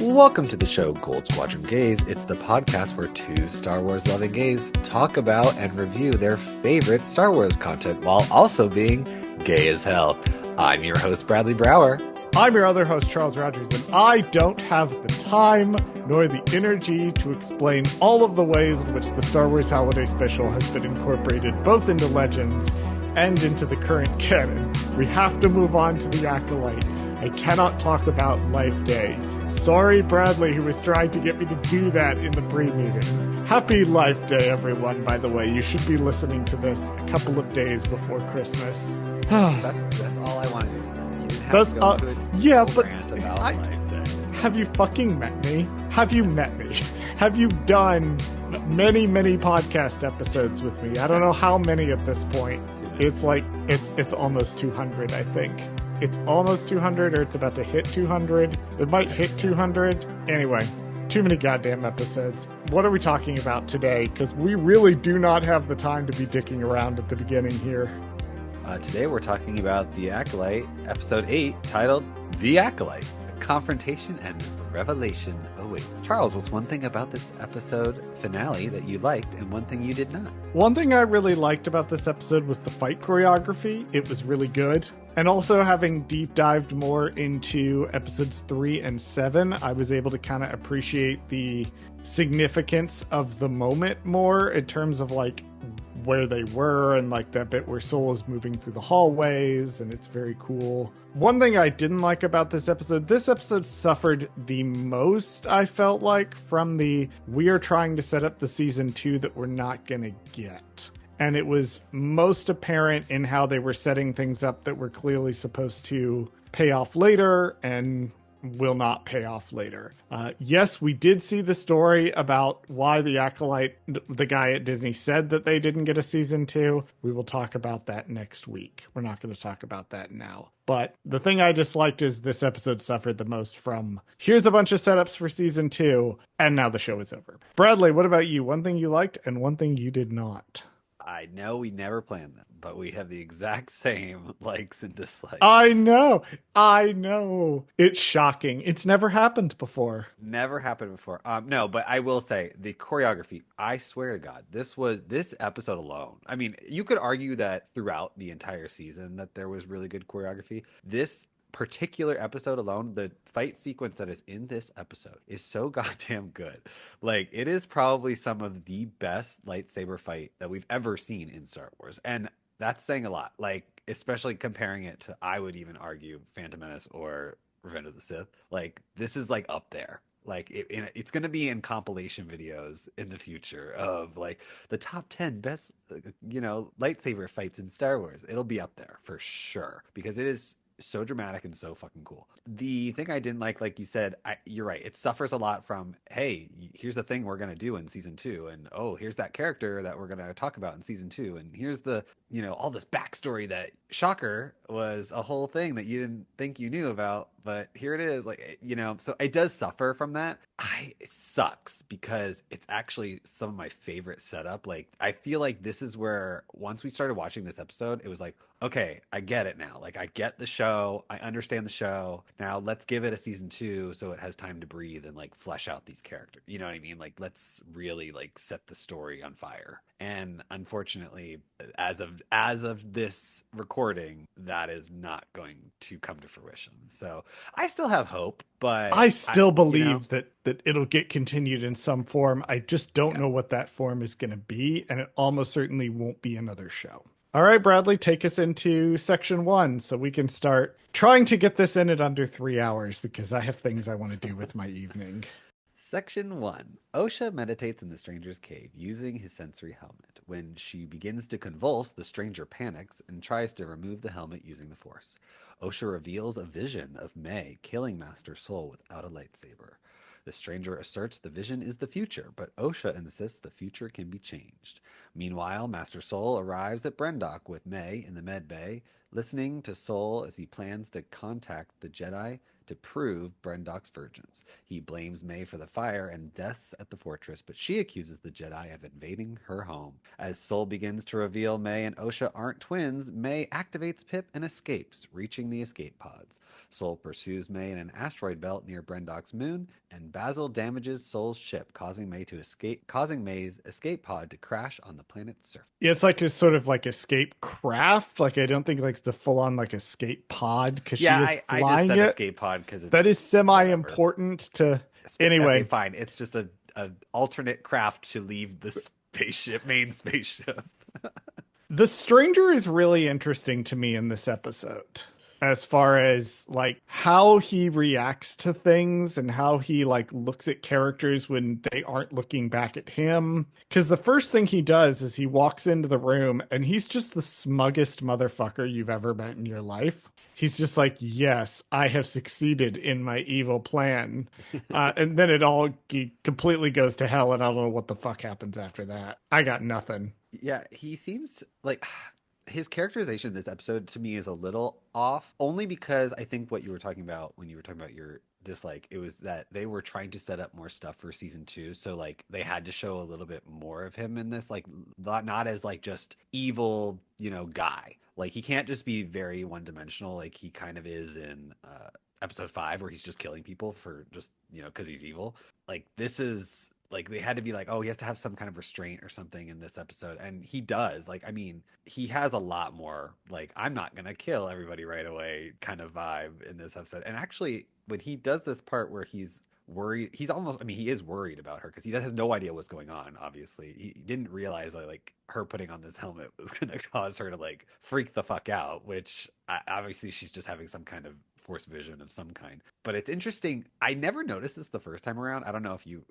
Welcome to the show Gold Squadron Gays. It's the podcast where two Star Wars loving gays talk about and review their favorite Star Wars content while also being gay as hell. I'm your host, Bradley Brower. I'm your other host, Charles Rogers, and I don't have the time nor the energy to explain all of the ways in which the Star Wars Holiday Special has been incorporated both into Legends and into the current canon. We have to move on to the Acolyte. I cannot talk about Life Day. Sorry, Bradley, who was trying to get me to do that in the pre-meeting. Happy Life Day, everyone, by the way. You should be listening to this a couple of days before Christmas. That's all I wanted to say. You didn't have to go to rant about Life Day. Have you fucking met me? Have you met me? Have you done many, many podcast episodes with me? I don't know how many at this point. It's almost 200, I think. It's almost 200, or it's about to hit 200. It might hit 200. Anyway, too many goddamn episodes. What are we talking about today? Because we really do not have the time to be dicking around at the beginning here. Today we're talking about The Acolyte, Episode 8, titled The Acolyte, a confrontation and revelation await. Charles, what's one thing about this episode finale that you liked and one thing you did not? One thing I really liked about this episode was the fight choreography. It was really good. And also, having deep dived more into episodes 3 and 7, I was able to kind of appreciate the significance of the moment more in terms of like where they were and like that bit where Soul is moving through the hallways, and it's very cool. One thing I didn't like about this episode suffered the most, I felt like, from the we are trying to set up the season 2 that we're not gonna get. And it was most apparent in how they were setting things up that were clearly supposed to pay off later and will not pay off later. Yes, we did see the story about why the Acolyte, the guy at Disney, said that they didn't get a season 2. We will talk about that next week. We're not going to talk about that now. But the thing I disliked is this episode suffered the most from, here's a bunch of setups for season 2, and now the show is over. Bradley, what about you? One thing you liked and one thing you did not. I know we never planned that, but we have the exact same likes and dislikes. I know. It's shocking. It's never happened before. Never happened before. No, but I will say the choreography, I swear to God, this episode alone. I mean, you could argue that throughout the entire season that there was really good choreography. This particular episode alone, the fight sequence that is in this episode is so goddamn good. Like, it is probably some of the best lightsaber fight that we've ever seen in Star Wars. And that's saying a lot. Like, especially comparing it to, I would even argue, Phantom Menace or Revenge of the Sith. Like, this is like up there. Like, it's going to be in compilation videos in the future of like the top 10 best, lightsaber fights in Star Wars. It'll be up there for sure because it is so dramatic and so fucking cool. The thing I didn't like you said, you're right. It suffers a lot from, hey, here's the thing we're going to do in season 2. And, oh, here's that character that we're going to talk about in season 2. And here's the, all this backstory that, shocker, was a whole thing that you didn't think you knew about. But here it is. Like, so it does suffer from that. It sucks because it's actually some of my favorite setup. Like, I feel like this is where once we started watching this episode, it was like, okay, I get it now. Like, I get the show. I understand the show. Now let's give it a season 2 so it has time to breathe and like flesh out these characters. You know what I mean? Like, let's really like set the story on fire. And unfortunately, as of this recording, that is not going to come to fruition. So I still have hope, but I still believe that it'll get continued in some form. I just don't know what that form is going to be, and it almost certainly won't be another show. All right, Bradley, take us into section 1 so we can start trying to get this in at under 3 hours because I have things I want to do with my evening. Section 1. Osha meditates in the stranger's cave using his sensory helmet. When she begins to convulse, the stranger panics and tries to remove the helmet using the Force. Osha reveals a vision of May killing Master Soul without a lightsaber. The stranger asserts the vision is the future, but Osha insists the future can be changed. Meanwhile, Master Soul arrives at Brendok with May in the med bay, listening to Soul as he plans to contact the Jedi to prove Brendok's virgins. He blames May for the fire and deaths at the fortress, but she accuses the Jedi of invading her home. As Sol begins to reveal May and Osha aren't twins, May activates Pip and escapes, reaching the escape pods. Sol pursues May in an asteroid belt near Brendok's moon, and Basil damages Sol's ship, causing May's escape pod to crash on the planet's surface. Yeah, it's like a sort of like escape craft. Like I don't think like the full on like escape pod because she Yeah, is I just flying said it. escape pod because That it's is semi whatever. important to Okay, anyway. fine. It's just a alternate craft to leave the main spaceship. The stranger is really interesting to me in this episode as far as like how he reacts to things and how he like looks at characters when they aren't looking back at him. Because the first thing he does is he walks into the room and he's just the smuggest motherfucker you've ever met in your life. He's just like, yes, I have succeeded in my evil plan. And then it all completely goes to hell, and I don't know what the fuck happens after that. I got nothing. Yeah, he seems like his characterization in this episode to me is a little off, only because I think what you were talking about when you were talking about your dislike, it was that they were trying to set up more stuff for season two. So like they had to show a little bit more of him in this, like not as like just evil, guy. Like he can't just be very one dimensional like he kind of is in episode 5 where he's just killing people for just, because he's evil. Like this is like they had to be like, oh, he has to have some kind of restraint or something in this episode, and he does. Like I mean, he has a lot more like I'm not gonna kill everybody right away kind of vibe in this episode. And actually when he does this part where he's worried, he's almost, I mean, he is worried about her because he has no idea what's going on. Obviously he didn't realize that like her putting on this helmet was gonna cause her to like freak the fuck out, which obviously she's just having some kind of force vision of some kind. But it's interesting. I never noticed this the first time around. I don't know if you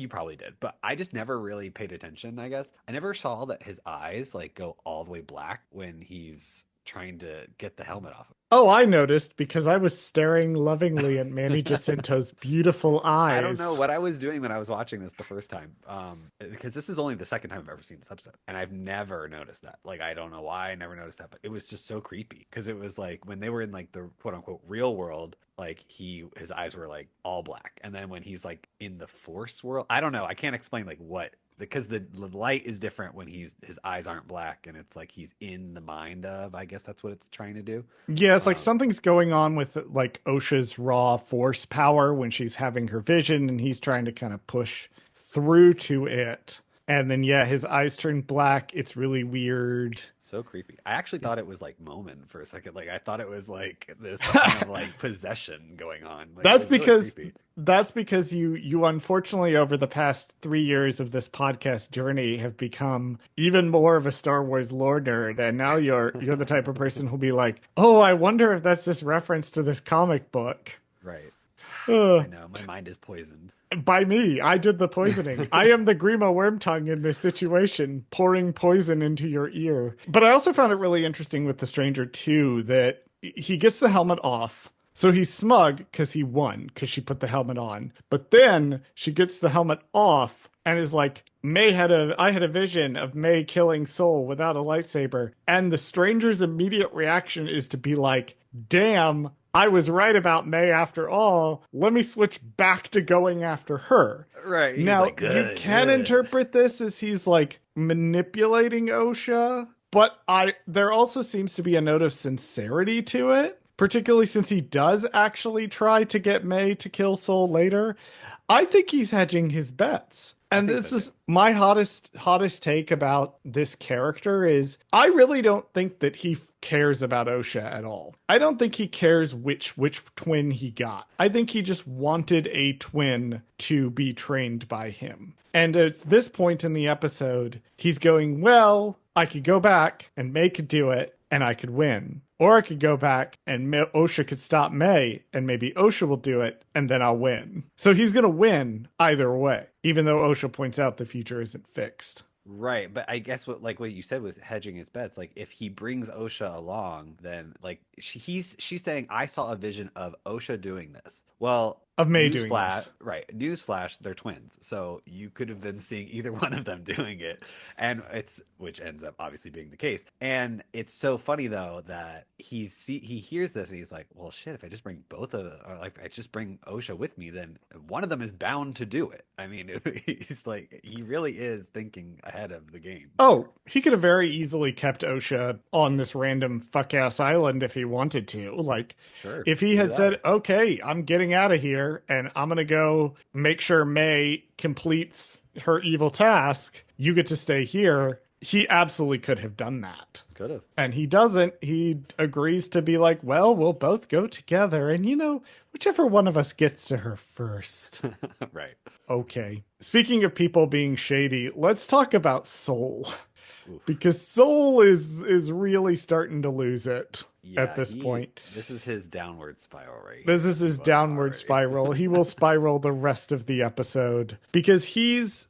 probably did, but I just never really paid attention, I guess. I never saw that his eyes like go all the way black when he's trying to get the helmet off. Oh, I noticed because I was staring lovingly at Manny Jacinto's beautiful I don't know eyes. what I was doing when I was watching this the first time. Because this is only the second time I've ever seen this episode, and I've never noticed that. Like, I don't know why I never noticed that, but it was just so creepy because it was like when they were in like the quote unquote real world, like his eyes were like all black, and then when he's like in the Force world, I don't know. I can't explain like what because the light is different when his eyes aren't black, and it's like he's in the mind of. I guess that's what it's trying to do. Yeah, it's like Um, something's going on with like Osha's raw force power when she's having her vision and he's trying to kind of push through to it. And then yeah, his eyes turn black. It's really weird. So creepy. I actually thought it was like Momin for a second. Like I thought it was like this kind of like possession going on. Like it That's was really because creepy. you unfortunately over the past 3 years of this podcast journey have become even more of a Star Wars lore nerd, and now you're the type of person who'll be like, oh, I wonder if that's this reference to this comic book. Right. I Ugh. know. My mind is poisoned. By me, I did the poisoning. I am the Grima Wormtongue in this situation, pouring poison into your ear. But I also found it really interesting with the stranger too that he gets the helmet off. So he's smug because he won, because she put the helmet on. But then she gets the helmet off and is like, I had a vision of May killing Sol without a lightsaber. And the stranger's immediate reaction is to be like, damn, I was right about May after all. Let me switch back to going after her. Right. He's Now, like, you good, can good. interpret this as he's like manipulating Osha, but there also seems to be a note of sincerity to it, particularly since he does actually try to get May to kill Sol later. I think he's hedging his bets. I And think so this too. is my hottest take about this character is I really don't think that he cares about Osha at all. I don't think he cares which twin he got. I think he just wanted a twin to be trained by him. And at this point in the episode, he's going, well, I could go back and May could do it and I could win. Or I could go back and Osha could stop May, and maybe Osha will do it, and then I'll win. So he's going to win either way, even though Osha points out the future isn't fixed. Right, but I guess what you said was hedging his bets. Like if he brings Osha along, then like she's saying I saw a vision of Osha doing this. Well, Of May doing this. Right, newsflash, they're twins, so you could have been seeing either one of them doing it, and it's which ends up obviously being the case. And it's so funny though that he hears this and he's like, well shit, if I just bring both of them, or like I just bring Osha with me, then one of them is bound to do it. I mean, he's like, he really is thinking ahead of the game. Oh, he could have very easily kept Osha on this random fuck ass island if he wanted to. Like, Sure, if he either had that said, or okay, I'm getting out of here and I'm going to go make sure May completes her evil task, you get to stay here. He absolutely could have done that. could have. And he doesn't. He agrees to be like, well, we'll both go together. And, whichever one of us gets to her first. Right. Okay. Speaking of people being shady, let's talk about Soul. Oof. Because Soul is really starting to lose it at Yeah, this point. this is his downward spiral right This here. is his People know downward already. spiral. He will spiral the rest of the episode because he's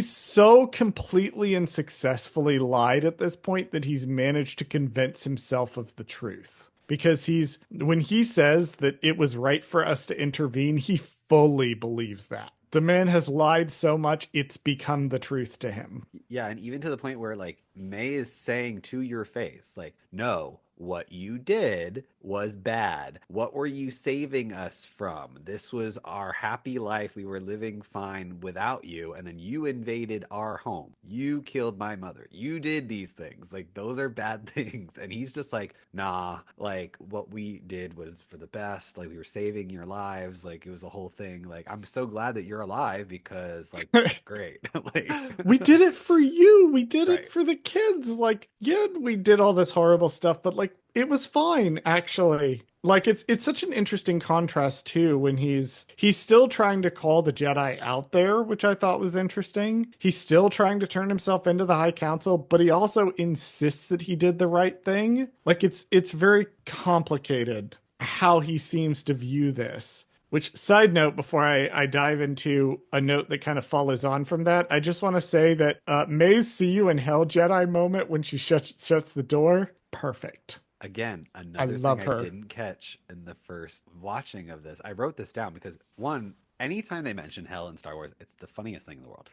so completely and successfully lied at this point that he's managed to convince himself of the truth. Because when he says that it was right for us to intervene, he fully believes that. The man has lied so much, it's become the truth to him. Yeah, and even to the point where like May is saying to your face, like, no, what you did was bad. What were you saving us from? This was our happy life. We were living fine without you, and then you invaded our home. You killed my mother. You did these things. Like, those are bad things. And he's just like, nah, like, what we did was for the best. Like, we were saving your lives. Like, it was a whole thing. Like, I'm so glad that you're alive because, like, great. Like, We did it for you. We did it right. for the kids. Like, yeah, we did all this horrible stuff, but like it was fine actually. Like it's such an interesting contrast too when he's still trying to call the Jedi out there, which I thought was interesting. He's still trying to turn himself into the High Council, but he also insists that he did the right thing. Like it's very complicated how he seems to view this. Which, side note, before I dive into a note that kind of follows on from that, I just want to say that May's "See You in Hell" Jedi moment when she shuts the door, perfect. Again, I another thing love I her. didn't catch in the first watching of this. I wrote this down because one, anytime they mention hell in Star Wars, it's the funniest thing in the world.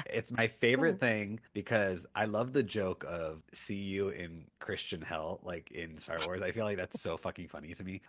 It's my favorite thing because I love the joke of "see you in Christian hell," like in Star Wars. I feel like that's so fucking funny to me.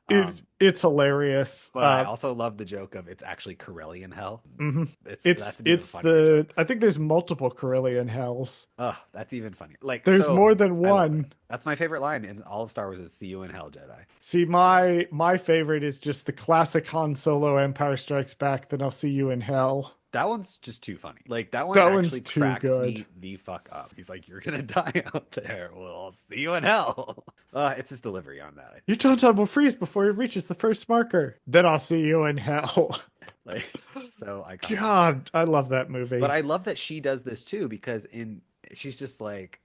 It's hilarious. But I also love the joke of it's actually Corellian hell. Mhm. That's an even funnier joke. I think there's multiple Corellian hells. Oh, that's even funnier. Like, There's so more than I love it. one. That's my favorite line in all of Star Wars is "see you in hell, Jedi." See, Uh, my favorite is just the classic Han Solo Empire Strikes Back, then I'll see you in hell. That one's just too funny. Like that one That one's actually too cracks good. me the fuck up. He's like, "You're gonna die out there. Well, I'll see you in hell." It's his delivery on that. I Your think. tauntaun will freeze before it reaches the first marker. Then I'll see you in hell. Like so iconic. God, I love that But movie. I love that she does this too because in she's just like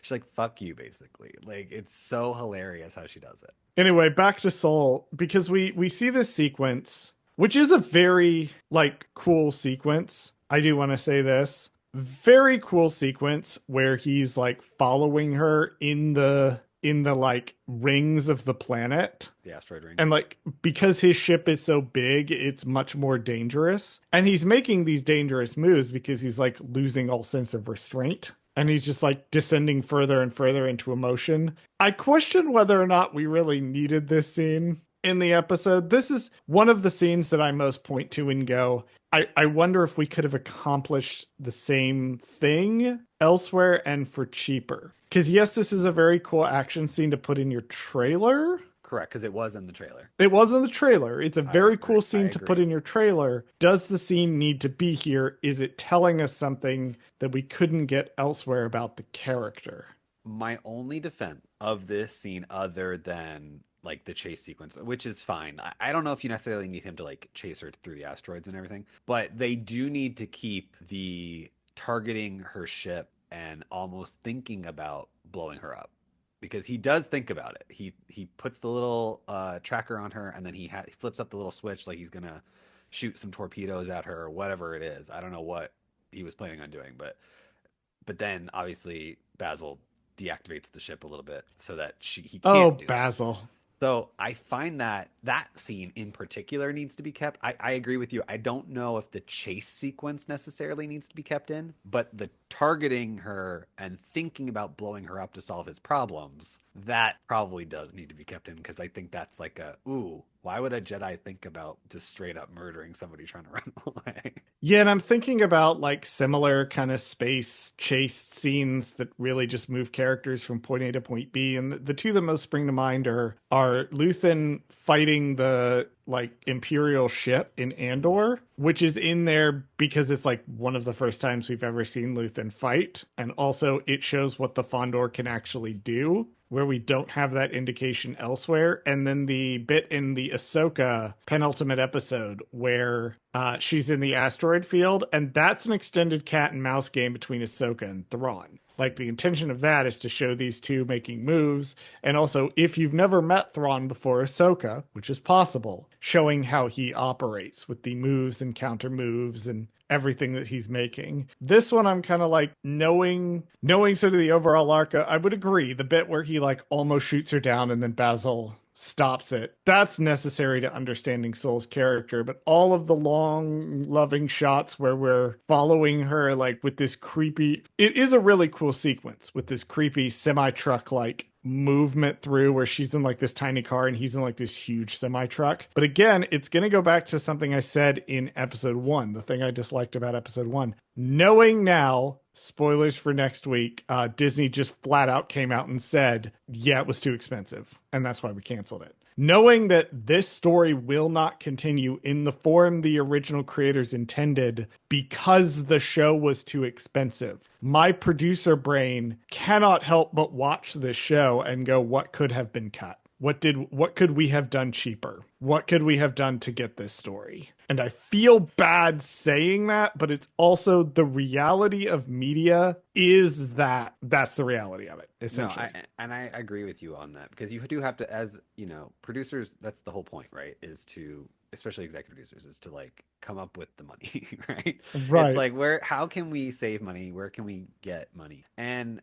she's like fuck you basically. Like it's so hilarious how she does it. Anyway, back to Soul because we see this sequence, which is a very like cool sequence. I do want to say this. Very cool sequence where he's like following her in the like rings of the planet. The asteroid rings. And like because his ship is so big, it's much more dangerous. And he's making these dangerous moves because he's like losing all sense of restraint. And he's just like descending further and further into emotion. I question whether or not we really needed this scene in the episode. This is one of the scenes that I most point to and go, I wonder if we could have accomplished the same thing elsewhere and for cheaper. Because yes, this is a very cool action scene to put in your trailer. Correct, because it was in the trailer. It was in the trailer. It's a I very agree. cool I scene to put agree. in your trailer. Does the scene need to be here? Is it telling us something that we couldn't get elsewhere about the character? My only defense of this scene, other than like the chase sequence, which is fine. I don't know if you necessarily need him to like chase her through the asteroids and everything, but they do need to keep the targeting her ship and almost thinking about blowing her up because he does think about it. He puts the little tracker on her and then he flips up the little switch like he's gonna shoot some torpedoes at her or whatever it is. I don't know what he was planning on doing, but then obviously Basil deactivates the ship a little bit so that he Oh, can't do that. Basil. So I find that that scene in particular needs to be kept. I agree with you. I don't know if the chase sequence necessarily needs to be kept in, but the targeting her and thinking about blowing her up to solve his problems, that probably does need to be kept in because I think that's like a, ooh, why would a Jedi think about just straight up murdering somebody trying to run away? Yeah, and I'm thinking about like similar kind of space chase scenes that really just move characters from point A to point B. And the two that most spring to mind are Luthen fighting the like Imperial ship in Andor, which is in there because it's like one of the first times we've ever seen Luthen fight. And also it shows what the Fondor can actually do, where we don't have that indication elsewhere. And then the bit in the Ahsoka penultimate episode where she's in the asteroid field, and that's an extended cat and mouse game between Ahsoka and Thrawn. Like the intention of that is to show these two making moves, and also if you've never met Thrawn before Ahsoka, which is possible, showing how he operates with the moves and counter moves and everything that he's making. This one I'm kind of like knowing sort of the overall arc. I would agree the bit where he like almost shoots her down and then Basil stops it. That's necessary to understanding Soul's character, but all of the long loving shots where we're following her like with this creepy, it is a really cool sequence with this creepy semi-truck like movement through where she's in like this tiny car and he's in like this huge semi truck. But again, it's going to go back to something I said in episode 1, the thing I disliked about episode 1. Knowing now, spoilers for next week, Disney just flat out came out and said, yeah, it was too expensive. And that's why we canceled it. Knowing that this story will not continue in the form the original creators intended because the show was too expensive, my producer brain cannot help but watch this show and go, what could have been cut? What could we have done cheaper? What could we have done to get this story? And I feel bad saying that, but it's also the reality of media is that that's the reality of it, essentially. No, I agree with you on that because you do have to, as you know, producers. That's the whole point, right? Is to, especially executive producers, is to like come up with the money, right? It's Right. like how can we save money? Where can we get money? And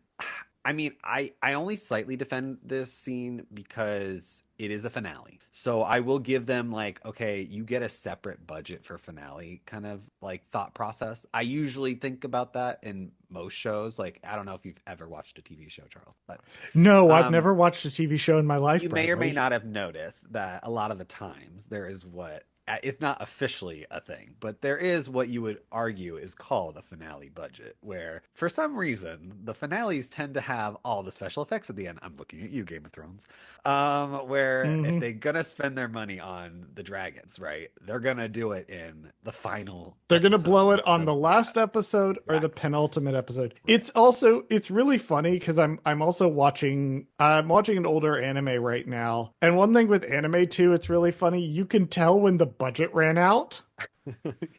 I mean, I only slightly defend this scene because it is a finale. So I will give them like, okay, you get a separate budget for finale kind of like thought process. I usually think about that in most shows. Like, I don't know if you've ever watched a TV show, Charles, but No, I've um never watched a TV show in my life, you may or may Bradley. not have noticed that a lot of the times there is what it's not officially a thing, but there is what you would argue is called a finale budget, where for some reason the finales tend to have all the special effects at the end. I'm looking at you, Game of Thrones. Where if Hmm. they're gonna spend their money on the dragons, right, they're gonna do it in the final They're going to blow episode. it on the Yeah, last episode or the exactly. penultimate episode. Right. It's really funny because I'm also watching an older anime right now. And one thing with anime too, it's really funny. You can tell when the budget ran out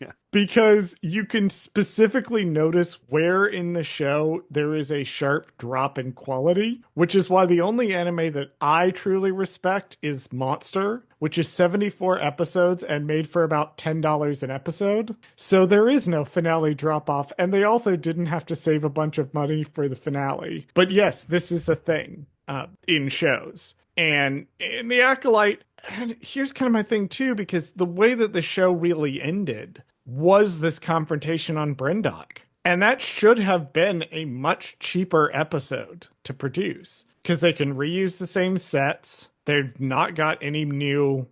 Yeah. because you can specifically notice where in the show there is a sharp drop in quality, which is why the only anime that I truly respect is Monster, which is 74 episodes and made for about $10 an episode. So there is no finale drop off, and they also didn't have to save a bunch of money for the finale. But yes, this is a thing in shows. And in The Acolyte, and here's kind of my thing too, because the way that the show really ended was this confrontation on Brendock. And that should have been a much cheaper episode to produce because they can reuse the same sets. They've not got any new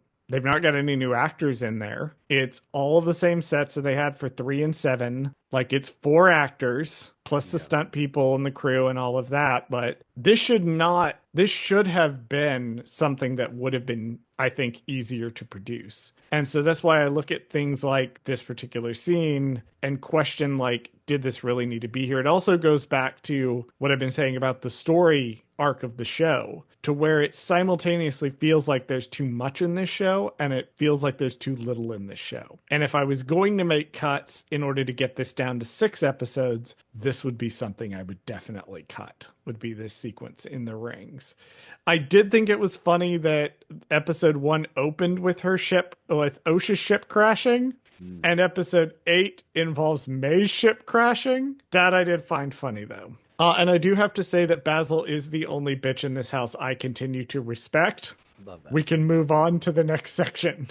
actors in there. It's all of the same sets that they had for 3 and 7. Like it's 4 actors plus the Yeah. stunt people and the crew and all of that, but this should have been something that would have been, I think, easier to produce. And so that's why I look at things like this particular scene and question like, did this really need to be here? It also goes back to what I've been saying about the story arc of the show, to where it simultaneously feels like there's too much in this show and it feels like there's too little in this show. And if I was going to make cuts in order to get this down to 6 episodes, this would be something I would definitely cut, would be this sequence in the rings. I did think it was funny that episode 1 opened with Osha's ship crashing. Mm. And episode 8 involves May's ship crashing. That I did find funny, though. And I do have to say that Basil is the only bitch in this house I continue to respect. Love that. We can move on to the next section.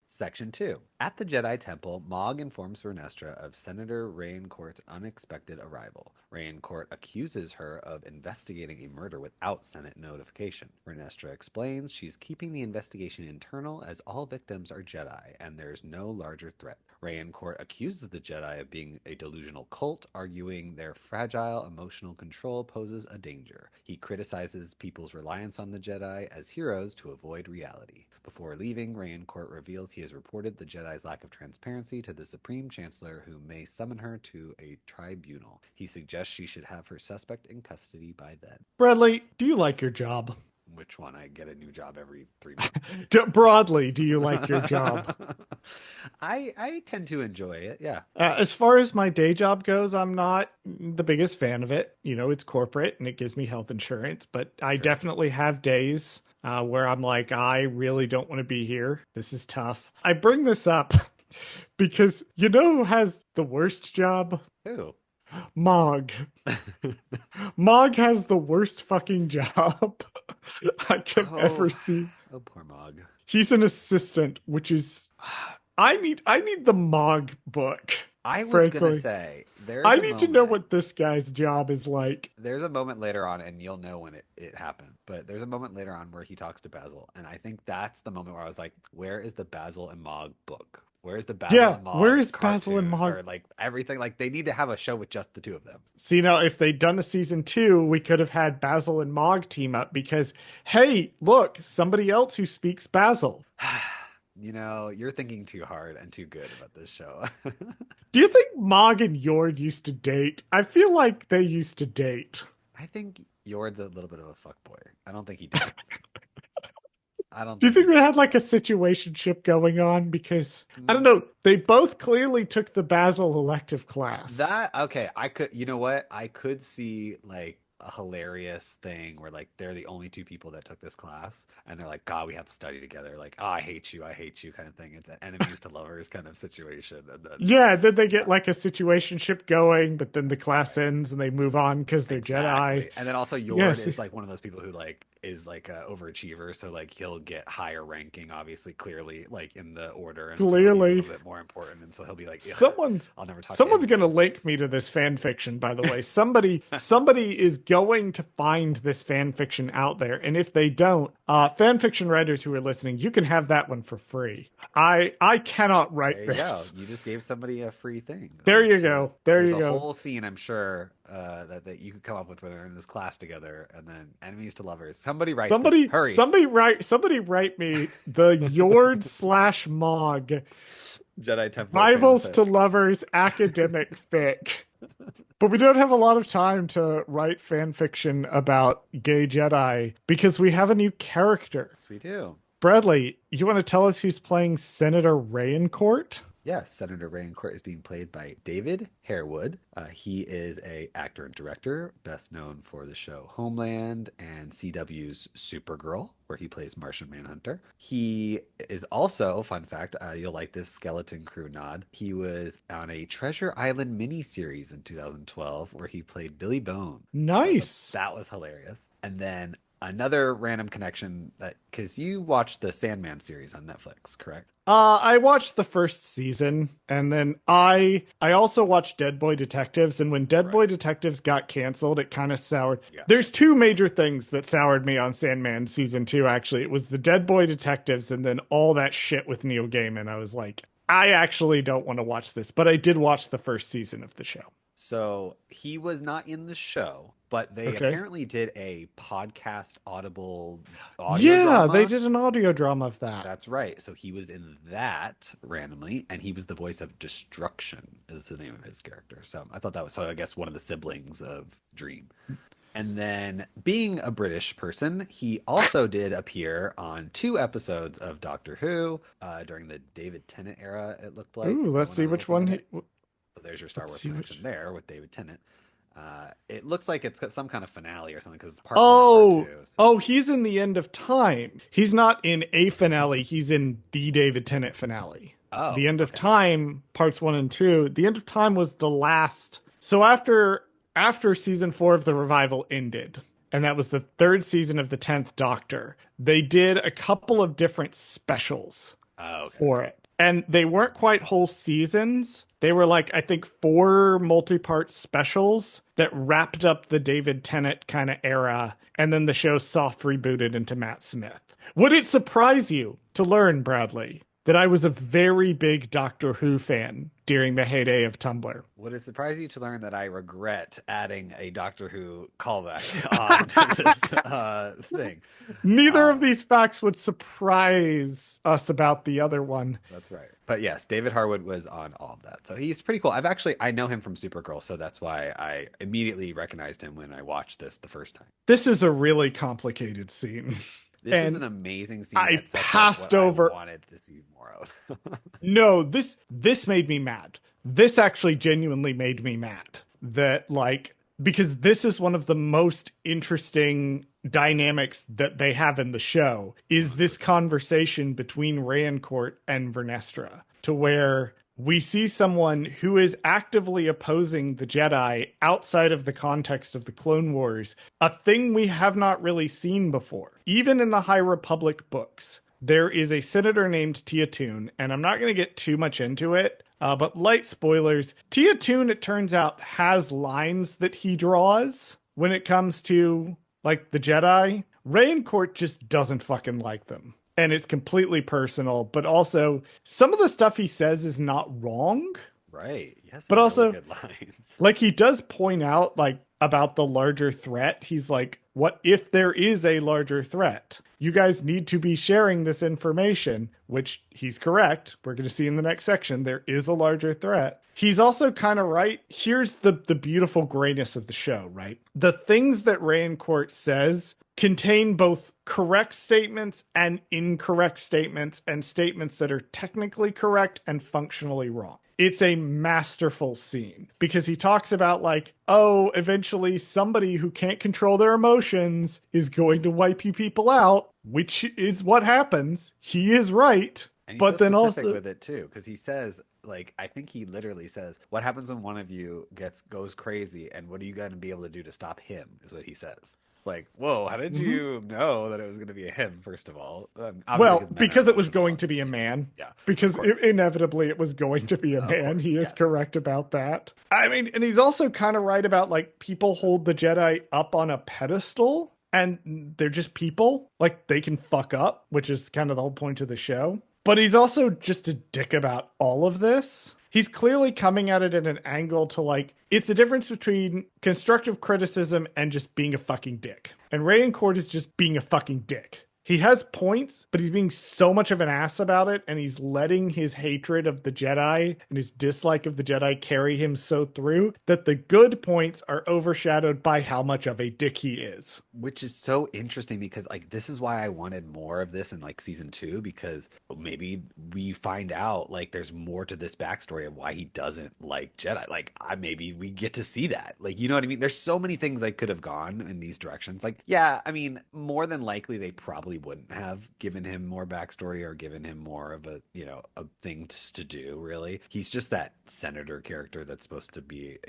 Section 2. At the Jedi Temple, Mog informs Vernestra of Senator Rayencourt's unexpected arrival. Rayencourt accuses her of investigating a murder without Senate notification. Vernestra explains she's keeping the investigation internal as all victims are Jedi and there's no larger threat. Rayencourt accuses the Jedi of being a delusional cult, arguing their fragile emotional control poses a danger. He criticizes people's reliance on the Jedi as heroes to avoid reality. Before leaving, Rayencourt reveals he has reported the Jedi's lack of transparency to the Supreme Chancellor, who may summon her to a tribunal. He suggests she should have her suspect in custody by then. Bradley, do you like your job? Which one? I get a new job every 3 months. Broadly, do you like your job? I tend to enjoy it, yeah. As far as my day job goes, I'm not the biggest fan of it. You know, it's corporate and it gives me health insurance, but I definitely have days where I'm like, I really don't want to be here. This is tough. I bring this up because you know who has the worst job? Who? Mog. Mog has the worst fucking job I can ever see. Oh, poor Mog. He's an assistant, which is I need the Mog book. I was frankly. gonna say I need to know what this guy's job is like. There's a moment later on, and you'll know when it happened. But there's a moment later on where he talks to Basil, and I think that's the moment where I was like, "Where is the Basil and Mog book? Where's the Basil and Mog? Where is cartoon? Basil and Mog? Or like everything? Like they need to have a show with just the two of them." See, now if they'd done a season 2, we could have had Basil and Mog team up because, hey, look, somebody else who speaks Basil. You know, you're thinking too hard and too good about this show. Do you think Mog and Yord used to date? I feel like they used to date. I think Yord's a little bit of a fuckboy. I don't think he does. I don't. Do you think they had like a situationship going on? Because I don't know. They both clearly took the Basil elective class. Okay, I could. You know what? I could see like a hilarious thing where like they're the only two people that took this class, and they're like, God, we have to study together. Like, oh, I hate you, kind of thing. It's an enemies to lovers kind of situation. And then they get like a situationship going, but then the class ends and they move on because they're Jedi. And then also Yord is like one of those people who like is like a overachiever, so like he'll get higher ranking, obviously, clearly, like in the order, and clearly so he's a little bit more important, and so he'll be like, I'll never talk. Someone's gonna link me to this fan fiction, by the way. Somebody is going to find this fan fiction out there, and if they don't, fan fiction writers who are listening, you can have that one for free. I cannot write this. Go. You just gave somebody a free thing. There you go. There's a whole scene, I'm sure, that you could come up with where they're in this class together, and then enemies to lovers. Somebody write this. Hurry. Somebody write me the Yord / Mog Jedi Temple Rivals to Lovers academic fic. But we don't have a lot of time to write fan fiction about gay Jedi because we have a new character. Yes, we do. Bradley, you want to tell us who's playing Senator Rayencourt? Yes, Senator Rayencourt is being played by David Harewood. He is an actor and director, best known for the show Homeland and CW's Supergirl, where he plays Martian Manhunter. He is also, fun fact, you'll like this Skeleton Crew nod, he was on a Treasure Island miniseries in 2012 where he played Billy Bone. Nice. So that was hilarious. And then another random connection, because you watched the Sandman series on Netflix, correct? I watched the first season, and then I also watched Dead Boy Detectives, and when Dead Boy Detectives got canceled, it kind of soured. Yeah. There's two major things that soured me on Sandman season 2, actually. It was the Dead Boy Detectives, and then all that shit with Neil Gaiman. I was like, I actually don't want to watch this, but I did watch the first season of the show. So he was not in the show, but they apparently did a podcast audio drama. They did an audio drama of that. That's right. So he was in that randomly, and he was the voice of Destruction is the name of his character. So I thought that was, so I guess, one of the siblings of Dream. And then being a British person, he also did appear on 2 episodes of Doctor Who during the David Tennant era, it looked like. Ooh, let's see which one So there's your Star Wars connection there with David Tennant. It looks like it's got some kind of finale or something because it's part 1 and part 2. So. Oh, he's in The End of Time. He's not in a finale. He's in the David Tennant finale. Oh, The End of Time, parts 1 and 2. The End of Time was the last. So after season 4 of The Revival ended, and that was the third season of the 10th Doctor. They did a couple of different specials Oh, okay. for it. And they weren't quite whole seasons. They were like, I think, 4 multi-part specials that wrapped up the David Tennant kind of era. And then the show soft rebooted into Matt Smith. Would it surprise you to learn, Bradley, that I was a very big Doctor Who fan during the heyday of Tumblr? Would it surprise you to learn that I regret adding a Doctor Who callback on to this thing? Neither of Um, these facts would surprise us about the other one. that's right. But yes, David Harwood was on all of that. So he's pretty cool. I know him from Supergirl, so that's why I immediately recognized him when I watched this the first time. This is a really complicated scene. This is And an amazing scene I that sets up passed what I over. wanted to see more of. No, this made me mad. This actually genuinely made me mad. That like because this is one of the most interesting dynamics that they have in the show is this conversation between Rayancourt and Vernestra, to where we see someone who is actively opposing the Jedi outside of the context of the Clone Wars, a thing we have not really seen before. Even in the High Republic books, there is a senator named Tia Toon, and I'm not going to get too much into it, but light spoilers. Tia Toon, it turns out, has lines that he draws when it comes to, like, the Jedi. Rayancourt just doesn't fucking like them. And it's completely personal, but also some of the stuff he says is not wrong. Right. Yes, But some really also, good lines. like, he does point out, like, about the larger threat. He's like, what if there is a larger threat? You guys need to be sharing this information, which he's correct. We're going to see in the next section. There is a larger threat. He's also kind of right. Here's the beautiful grayness of the show, right? The things that Rayancourt says contain both correct statements and incorrect statements, and statements that are technically correct and functionally wrong. It's a masterful scene because he talks about, like, oh, eventually somebody who can't control their emotions is going to wipe you people out, which is what happens. He is right. And he's But so then specific also, with it too, because he says, like, I think he literally says, "What happens when one of you goes crazy, and what are you going to be able to do to stop him?" Is what he says. Like, whoa, how did mhm. you know that it was going to be a him? First of all, obviously, Well, because men are because it was going emotional. to be a man. Yeah, of Because course, inevitably it was going to be a of man. course, He is yes. correct about that. I mean, and he's also kind of right about, like, people hold the Jedi up on a pedestal and they're just people. Like, they can fuck up, which is kind of the whole point of the show. But he's also just a dick about all of this. He's clearly coming at it at an angle to, like, it's the difference between constructive criticism and just being a fucking dick. And Rayancourt is just being a fucking dick. He has points, but he's being so much of an ass about it, and he's letting his hatred of the Jedi and his dislike of the Jedi carry him so through that the good points are overshadowed by how much of a dick he is. Which is so interesting because, like, this is why I wanted more of this in, like, season 2, because maybe we find out, like, there's more to this backstory of why he doesn't like Jedi. Like, maybe we get to see that. Like, you know what I mean? There's so many things I could have gone in these directions. Like, yeah, I mean, more than likely they probably wouldn't have given him more backstory or given him more of a, a thing to do, really. He's just that senator character that's supposed to be,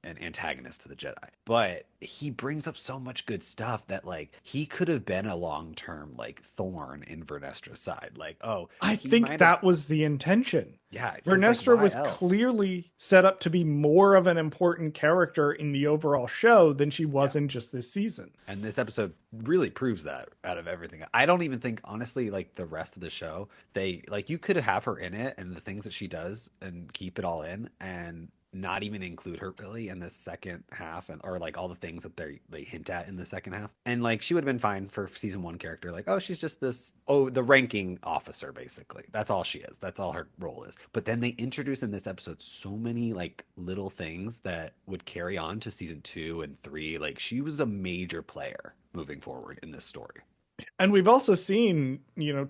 an antagonist to the Jedi. But he brings up so much good stuff that, like, he could have been a long-term, like, thorn in Vernestra's side. Like, oh, I he think might have, that was the intention. yeah, because, like, Vernestra why was else? clearly set up to be more of an important character in the overall show than she was Yeah. in just this season. And this episode really proves that out of everything. I don't even think, honestly, like, the rest of the show, you could have her in it and the things that she does and keep it all in and not even include her really in the second half, and or like all the things that they hint at in the second half, and like she would have been fine for season 1 character, like, oh, she's just the ranking officer, basically. That's all she is, that's all her role is. But then they introduce in this episode so many, like, little things that would carry on to season 2 and 3. Like, she was a major player moving forward in this story. And we've also seen,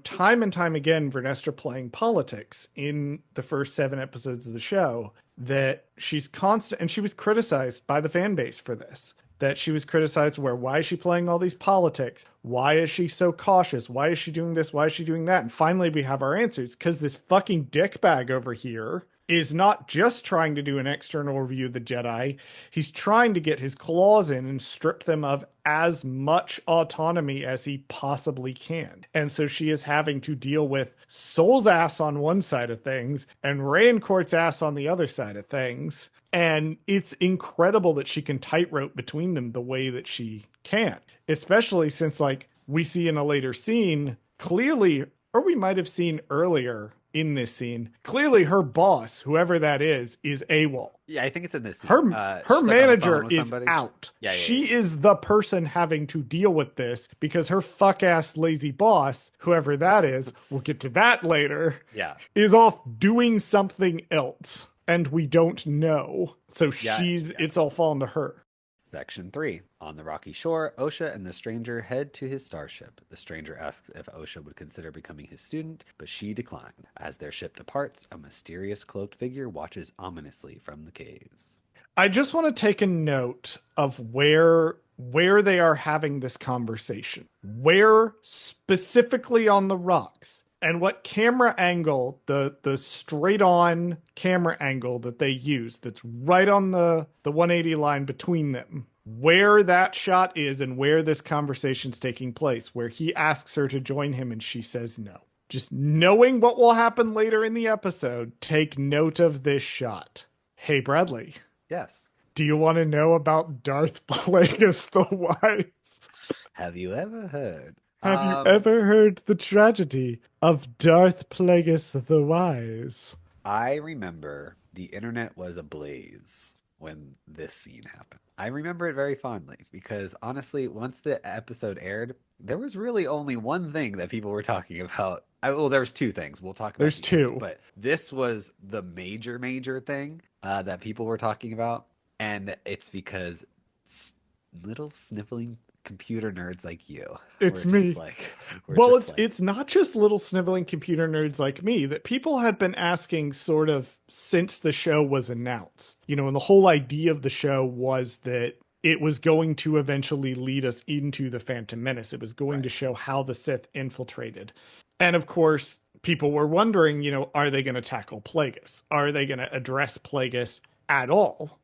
time and time again, Vernestra playing politics in the first 7 episodes of the show, that she's constant, and she was criticized by the fan base for this. That she was criticized where, why is she playing all these politics? Why is she so cautious? Why is she doing this? Why is she doing that? And finally we have our answers, because this fucking dickbag over here is not just trying to do an external review of the Jedi. He's trying to get his claws in and strip them of as much autonomy as he possibly can. And so she is having to deal with Soul's ass on one side of things and Raincourt's ass on the other side of things. And it's incredible that she can tightrope between them the way that she can, especially since, like, we see in a later scene, clearly, or we might have seen earlier in this scene, clearly her boss, whoever that is AWOL. Yeah, I think it's in this scene. Her She's like on the phone manager with is somebody. out. Yeah, yeah, She yeah. is the person having to deal with this because her fuck ass lazy boss, whoever that is, we'll get to that later, Yeah. is off doing something else. And we don't know. So Yeah. it's all fallen to her. Section 3. On the rocky shore, Osha and the stranger head to his starship. The stranger asks if Osha would consider becoming his student, but she declined. As their ship departs, a mysterious cloaked figure watches ominously from the caves. I just want to take a note of where they are having this conversation. Where specifically on the rocks, and what camera angle, the straight on camera angle that they use, that's right on the 180 line between them, where that shot is and where this conversation's taking place, where he asks her to join him and she says no. Just knowing what will happen later in the episode, take note of this shot. Hey, Bradley. Yes. Do you want to know about Darth Plagueis the Wise? Have you ever heard? Have you ever heard the tragedy of Darth Plagueis the Wise? I remember the internet was ablaze when this scene happened. I remember it very fondly because honestly, once the episode aired, there was really only one thing that people were talking about. Well, there's two things. We'll talk about There's two. but this was the major thing that people were talking about. And it's because little sniveling computer nerds like you. It's we're me. Just like, well, it's not just little sniveling computer nerds like me that people had been asking sort of since the show was announced. You know, and the whole idea of the show was that it was going to eventually lead us into the Phantom Menace. It was going to show how the Sith infiltrated. And of course, people were wondering, you know, are they going to tackle Plagueis? Are they going to address Plagueis at all?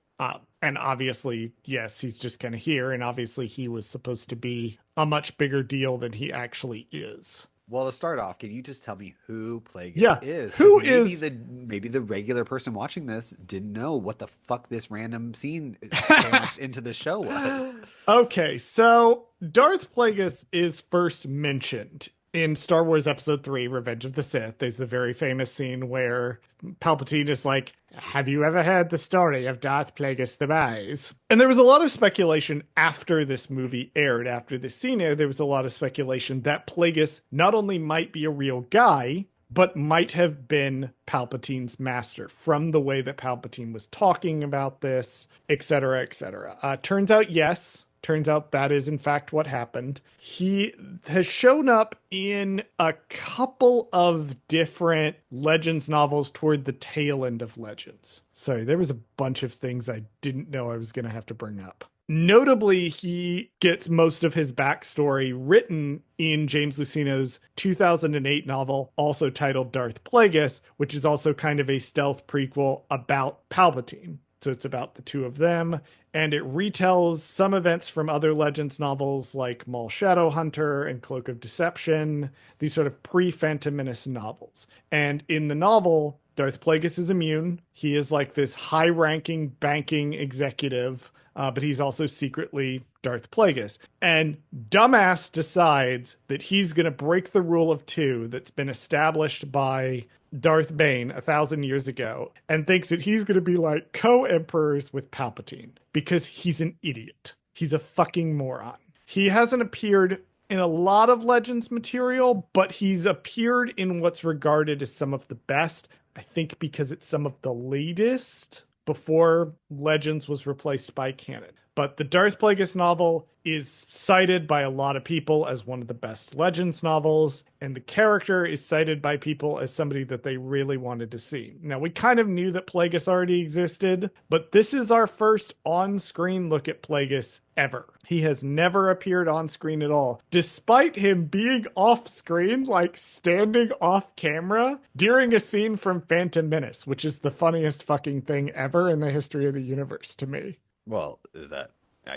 And obviously, yes, he's just kind of here. And obviously, he was supposed to be a much bigger deal than he actually is. Well, to start off, can you just tell me who Plagueis is? Who maybe is maybe the regular person watching this didn't know what the fuck this random scene sandwiched into the show was. Okay, so Darth Plagueis is first mentioned in Star Wars Episode 3, Revenge of the Sith. There's the very famous scene where Palpatine is like, have you ever heard the story of Darth Plagueis the Wise? And there was a lot of speculation after this movie aired, after this scene aired, there was a lot of speculation that Plagueis not only might be a real guy, but might have been Palpatine's master from the way that Palpatine was talking about this, etc., etc. Turns out, yes. Turns out that is, in fact, what happened. He has shown up in a couple of different Legends novels toward the tail end of Legends. Sorry, there was a bunch of things I didn't know I was going to have to bring up. Notably, he gets most of his backstory written in James Luceno's 2008 novel, also titled Darth Plagueis, which is also kind of a stealth prequel about Palpatine. So it's about the two of them, and it retells some events from other Legends novels like Maul Shadowhunter and Cloak of Deception, these sort of pre-Phantom Menace novels. And in the novel, Darth Plagueis is immune. He is like this high-ranking banking executive, but he's also secretly Darth Plagueis. And dumbass decides that he's going to break the rule of two that's been established by Darth Bane 1,000 years ago and thinks that he's going to be like co-emperors with Palpatine because he's an idiot. He's a fucking moron. He hasn't appeared in a lot of Legends material, but he's appeared in what's regarded as some of the best. I think because it's some of the latest before Legends was replaced by canon. But the Darth Plagueis novel is cited by a lot of people as one of the best Legends novels, and the character is cited by people as somebody that they really wanted to see. Now, we kind of knew that Plagueis already existed, but this is our first on-screen look at Plagueis ever. He has never appeared on screen at all, despite him being off screen, like standing off camera during a scene from Phantom Menace, which is the funniest fucking thing ever in the history of the universe to me. Well, is that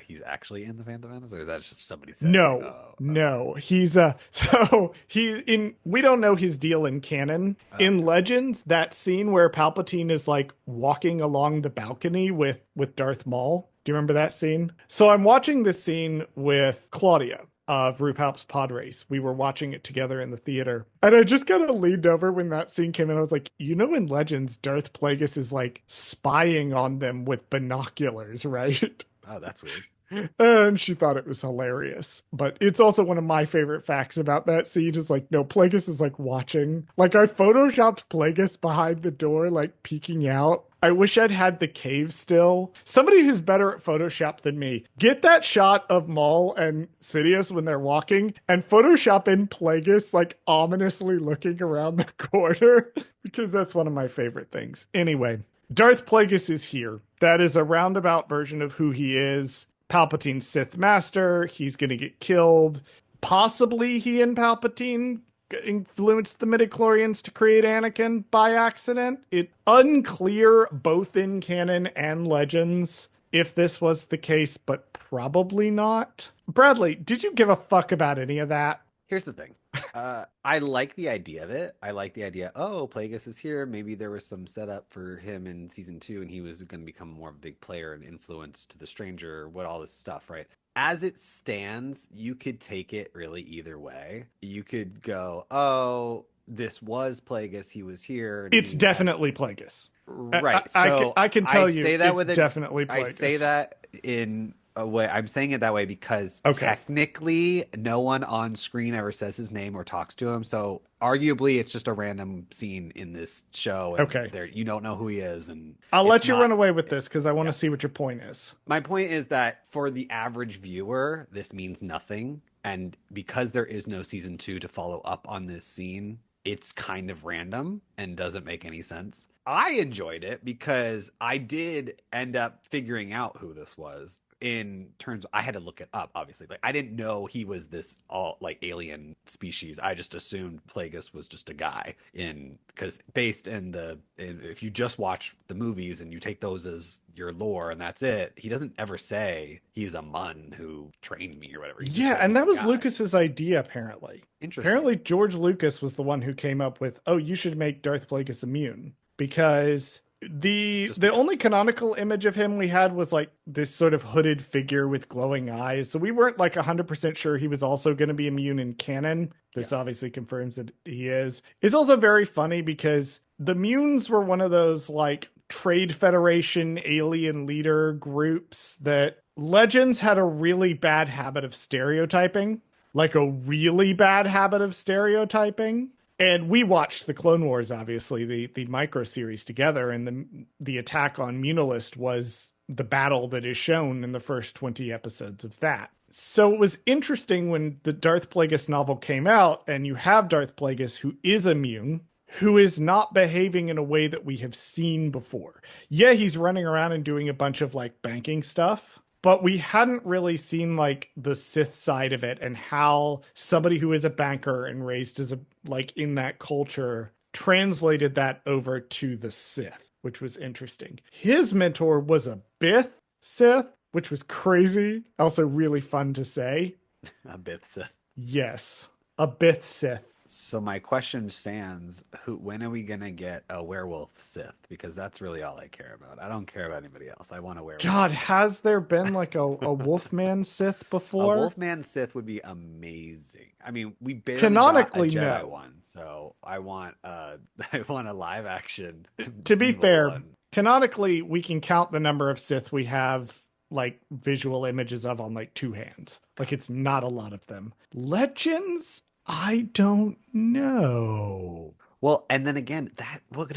He's actually in the Phantom Menace, or is that just somebody said like, No, oh, okay, no. He's so he in we don't know his deal in canon. In okay. Legends, that scene where Palpatine is like walking along the balcony with Darth Maul. Do you remember that scene? So I'm watching this scene with Claudia of RuPaul's Pod Race. We were watching it together in the theater. And I just kind of leaned over when that scene came in. I was like, in Legends, Darth Plagueis is like spying on them with binoculars, right? Oh, that's weird. And she thought it was hilarious. But it's also one of my favorite facts about that scene is like, no, Plagueis is like watching. Like, I photoshopped Plagueis behind the door, like peeking out. I wish I'd had the cave still. Somebody who's better at Photoshop than me, get that shot of Maul and Sidious when they're walking and Photoshop in Plagueis, like ominously looking around the corner, because that's one of my favorite things. Anyway, Darth Plagueis is here. That is a roundabout version of who he is. Palpatine's Sith Master. He's going to get killed. Possibly he and Palpatine influenced the midichlorians to create Anakin by accident. It unclear both in canon and Legends if this was the case, but probably not. Bradley, did you give a fuck about any of that? Here's the thing. I like the idea of it. I like the idea. Oh, Plagueis is here. Maybe there was some setup for him in season 2, and he was going to become more of a big player and influence to the stranger. What all this stuff, right? As it stands, you could take it really either way. You could go, oh, this was Plagueis. He was here, and It's he had definitely Plagueis. right. So I can I tell you say that it's with a, definitely I say Plagueis. that in a way. I'm saying it that way because Okay. technically no one on screen ever says his name or talks to him. So arguably it's just a random scene in this show and Okay. there you don't know who he is and I'll it's let you run not away with this because I want to yeah. see what your point is. My point is that for the average viewer, this means nothing. And because there is no season 2 to follow up on this scene, it's kind of random and doesn't make any sense. I enjoyed it because I did end up figuring out who this was in terms I had to look it up obviously. Like I didn't know he was this all like alien species. I just assumed Plagueis was just a guy in because based if you just watch the movies and you take those as your lore and that's it, he doesn't ever say he's a mun who trained me or whatever. He just Yeah, says and he's that a was guy. Lucas's idea apparently. Interesting. Apparently George Lucas was the one who came up with, "Oh, you should make Darth Plagueis immune." Because Just the only because. canonical image of him we had was like this sort of hooded figure with glowing eyes. So we weren't like 100% sure he was also going to be immune in canon. This Yeah. obviously confirms that he is. It's also very funny because the Munes were one of those like Trade Federation alien leader groups that Legends had a really bad habit of stereotyping, like a really bad habit of stereotyping. And we watched the Clone Wars, obviously, the micro series together, and the attack on Munilist was the battle that is shown in the first 20 episodes of that. So it was interesting when the Darth Plagueis novel came out, and you have Darth Plagueis who is immune, who is not behaving in a way that we have seen before. Yeah, he's running around and doing a bunch of like banking stuff, but we hadn't really seen like the Sith side of it and how somebody who is a banker and raised as a like in that culture translated that over to the Sith, which was interesting. His mentor was a Bith Sith, which was crazy, also really fun to say. A bit. Yes, a Bith Sith. So my question stands, when are we gonna get a werewolf Sith? Because that's really all I care about. I don't care about anybody else. I want a werewolf God, Sith. has there been like a Wolfman Sith A before? Wolfman Sith would be amazing. I mean, we barely got a Canonically, Jedi no. one, so I want I want a live action To be evil fair, one. canonically, we can count the number of Sith we have like visual images of on like two hands. Like it's not a lot of them. Legends, I don't know. Well, and then again, that what could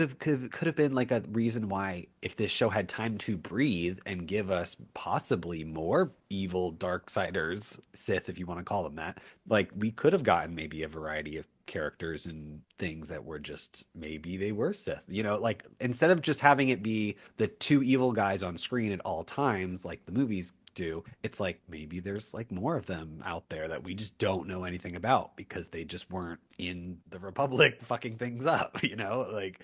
have been like a reason why if this show had time to breathe and give us possibly more evil darksiders, Sith, if you want to call them that, like we could have gotten maybe a variety of characters and things that were just maybe they were Sith. You know, like instead of just having it be the two evil guys on screen at all times, like the movies do, it's like maybe there's like more of them out there that we just don't know anything about because they just weren't in the Republic fucking things up, you know? Like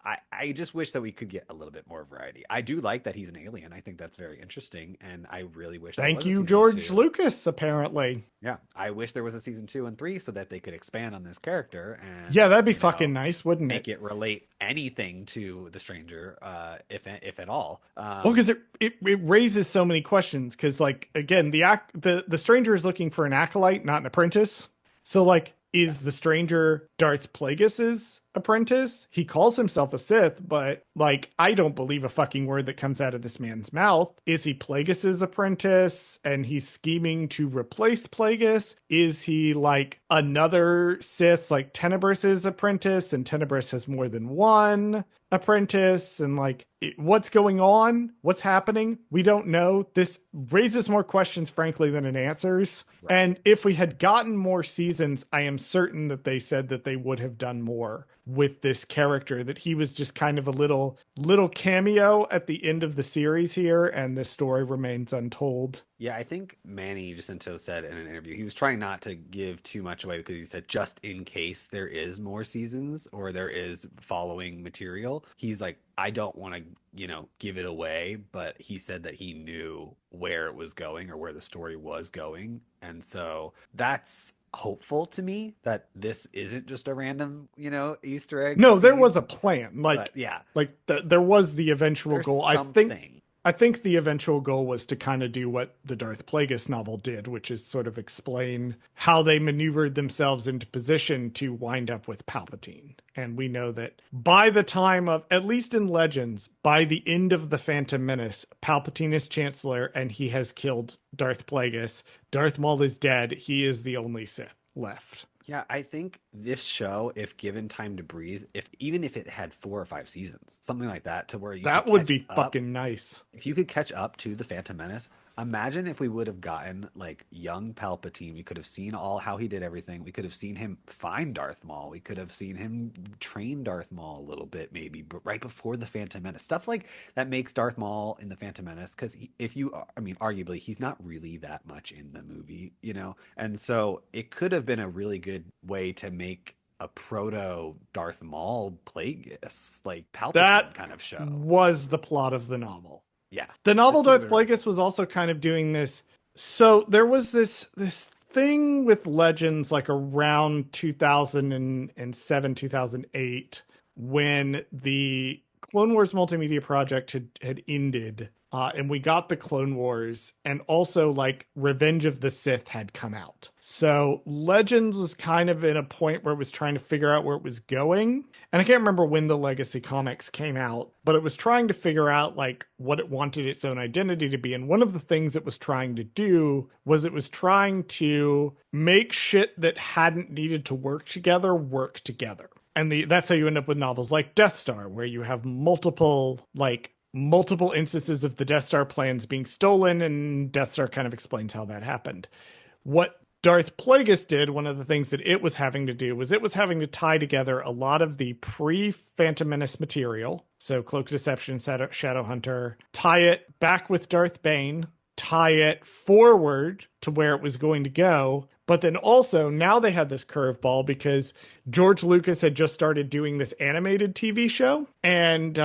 I just wish that we could get a little bit more variety. I do like that he's an alien. I think that's very interesting, and I really wish there Thank was a you, season George two. Lucas, apparently. Yeah, I wish there was a season 2 and 3 so that they could expand on this character Yeah, and, that'd be fucking nice, wouldn't make it? it relate anything to the stranger, if at all. Well, because it raises so many questions. Because like again, the stranger is looking for an acolyte, not an apprentice. So like, Yeah, is the stranger Darth Plagueis's apprentice? He calls himself a Sith, but like, I don't believe a fucking word that comes out of this man's mouth. Is he Plagueis's apprentice, and he's scheming to replace Plagueis? Is he like another Sith, like Tenebrous' apprentice, and Tenebrous has more than one apprentice? And like, what's going on, what's happening, we don't know. This raises more questions frankly than it answers. right. And if we had gotten more seasons, I am certain that they said that they would have done more with this character, that he was just kind of a little cameo at the end of the series here, and this story remains untold. Yeah, I think Manny Jacinto said in an interview he was trying not to give too much away because he said just in case there is more seasons or there is following material, he's like, I don't want to, give it away, but he said that he knew where it was going or where the story was going. And so that's hopeful to me that this isn't just a random, Easter egg No, there scene. was a plan. But yeah, There was the eventual there's goal. something. I think the eventual goal was to kind of do what the Darth Plagueis novel did, which is sort of explain how they maneuvered themselves into position to wind up with Palpatine. And we know that by the time of, at least in Legends, by the end of the Phantom Menace, Palpatine is Chancellor and he has killed Darth Plagueis. Darth Maul is dead. He is the only Sith left. Yeah, I think this show, if given time to breathe, if even if it had 4 or 5 seasons, something like that, to where you could That would catch be up, fucking nice. if you could catch up to the Phantom Menace, imagine if we would have gotten like young Palpatine. We could have seen all how he did everything. We could have seen him find Darth Maul. We could have seen him train Darth Maul a little bit, maybe, but right before the Phantom Menace, stuff like that makes Darth Maul in the Phantom Menace. Because if you, I mean, arguably, he's not really that much in the movie, and so it could have been a really good way to make a proto Darth Maul Plagueis, like Palpatine That kind of show. was the plot of the novel. Yeah, The the novel scenes Darth are Plagueis was also kind of doing this. So there was this thing with Legends like around 2007, 2008, when the Clone Wars multimedia project had ended, and we got the Clone Wars, and also like Revenge of the Sith had come out. So Legends was kind of in a point where it was trying to figure out where it was going. And I can't remember when the Legacy comics came out, but it was trying to figure out like what it wanted its own identity to be. And one of the things it was trying to do was it was trying to make shit that hadn't needed to work together. And that's how you end up with novels like Death Star, where you have multiple instances of the Death Star plans being stolen, and Death Star kind of explains how that happened. What Darth Plagueis did, one of the things that it was having to do was it was having to tie together a lot of the pre-Phantom Menace material, so Cloak Deception, Shadowhunter, tie it back with Darth Bane, tie it forward to where it was going to go. But then also, now they had this curveball because George Lucas had just started doing this animated TV show. And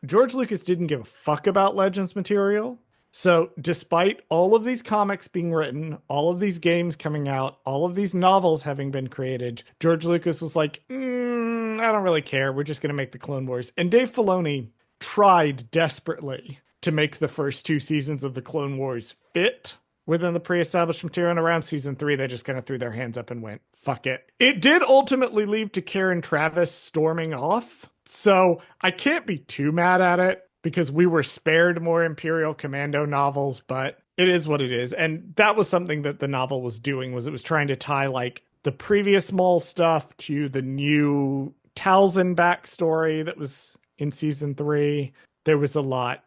George Lucas didn't give a fuck about Legends material. So, despite all of these comics being written, all of these games coming out, all of these novels having been created, George Lucas was like, I don't really care. We're just going to make the Clone Wars. And Dave Filoni tried desperately to make the first 2 seasons of the Clone Wars fit within the pre-established material. And around season 3, they just kind of threw their hands up and went, fuck it. It did ultimately lead to Karen Travis storming off. So I can't be too mad at it because we were spared more Imperial Commando novels, but it is what it is. And that was something that the novel was doing, was it was trying to tie like the previous Maul stuff to the new Talzin backstory that was in season 3. There was a lot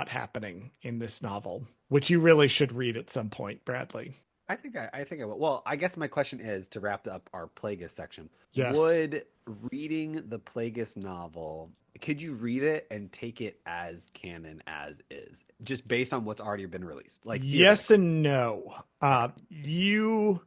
happening in this novel, which you really should read at some point, Bradley. I think I will. Well, I guess my question is to wrap up our Plagueis section. Yes. Would reading the Plagueis novel, could you read it and take it as canon as is, just based on what's already been released? Like Yes theoretically. and no. Okay. You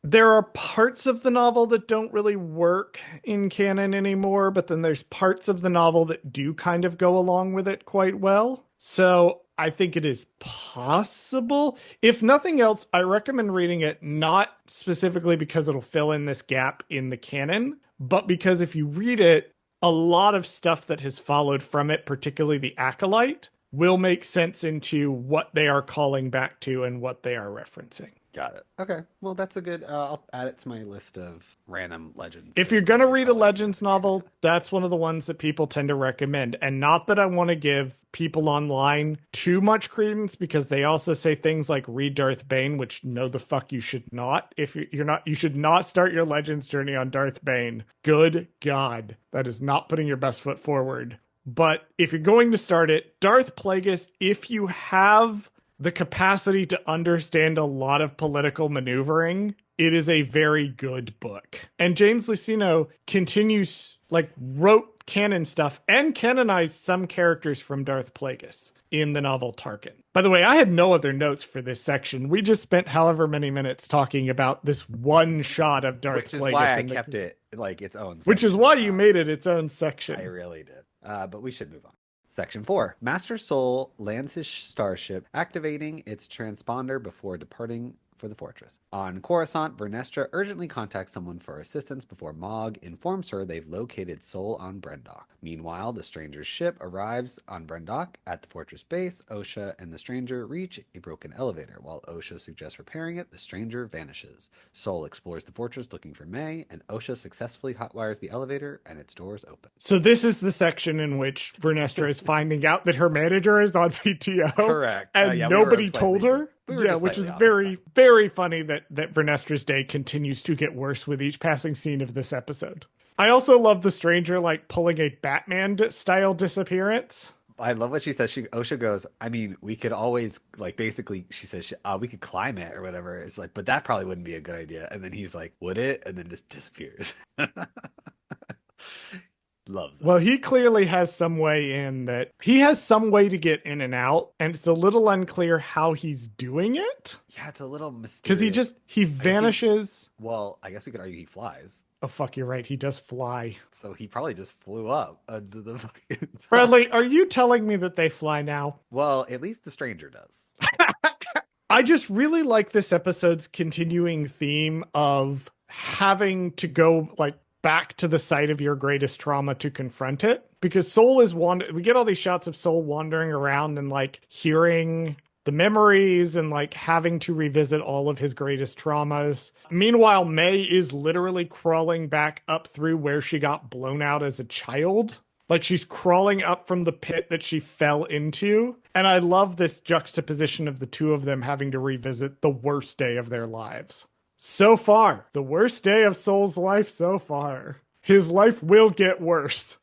There are parts of the novel that don't really work in canon anymore, but then there's parts of the novel that do kind of go along with it quite well. So I think it is possible. If nothing else, I recommend reading it not specifically because it'll fill in this gap in the canon, but because if you read it, a lot of stuff that has followed from it, particularly the Acolyte, will make sense into what they are calling back to and what they are referencing. Got it. Okay. Well, that's a good. I'll add it to my list of random legends If you're things going that to I read a probably need to Legends read. novel, that's one of the ones that people tend to recommend. And not that I want to give people online too much credence because they also say things like read Darth Bane, which no, the fuck you should not. If you're not, you should not start your Legends journey on Darth Bane. Good God. That is not putting your best foot forward. But if you're going to start it, Darth Plagueis, if you have the capacity to understand a lot of political maneuvering, it is a very good book. And James Luceno continues, like, wrote canon stuff and canonized some characters from Darth Plagueis in the novel Tarkin. By the way, I had no other notes for this section. We just spent however many minutes talking about this one shot of Darth Which is why Plagueis, I kept it like its own which is section. why you made it its own I section. really did. But we should move on. Section 4. Master Soul lands his starship, activating its transponder before departing for the fortress. On Coruscant, Vernestra urgently contacts someone for assistance before Mog informs her they've located Soul on Brendok. Meanwhile, the stranger's ship arrives on Brendok. At the fortress base, Osha and the stranger reach a broken elevator. While Osha suggests repairing it, the stranger vanishes. Soul explores the fortress looking for May, and Osha successfully hotwires the elevator and its doors open. So this is the section in which Vernestra is finding out that her manager is on PTO Correct. and Yeah, we were nobody told slightly her. we were Yeah, just which is slightly off. It's very, fine. very funny that Vernestra's day continues to get worse with each passing scene of this episode. I also love the stranger like pulling a Batman style disappearance. I love what she says. Osha goes, I mean, we could always like basically. She says we could climb it or whatever. It's like, but that probably wouldn't be a good idea. And then he's like, would it? And then just disappears. Love Well, that. he clearly has some way in that he has some way to get in and out, and it's a little unclear how he's doing it Yeah, it's a little because mysterious. he I guess vanishes. well, I guess we could argue he flies. Oh fuck, you're right. He does fly. So he probably just flew up under the fucking top. Bradley, are you telling me that they fly now? Well, at least the stranger does. I just really like this episode's continuing theme of having to go like back to the site of your greatest trauma to confront it because Soul is we get all these shots of Soul wandering around and like hearing the memories and like having to revisit all of his greatest traumas. Meanwhile, May is literally crawling back up through where she got blown out as a child. Like she's crawling up from the pit that she fell into. And I love this juxtaposition of the two of them having to revisit the worst day of their lives. So far, the worst day of Soul's life so far. His life will get worse.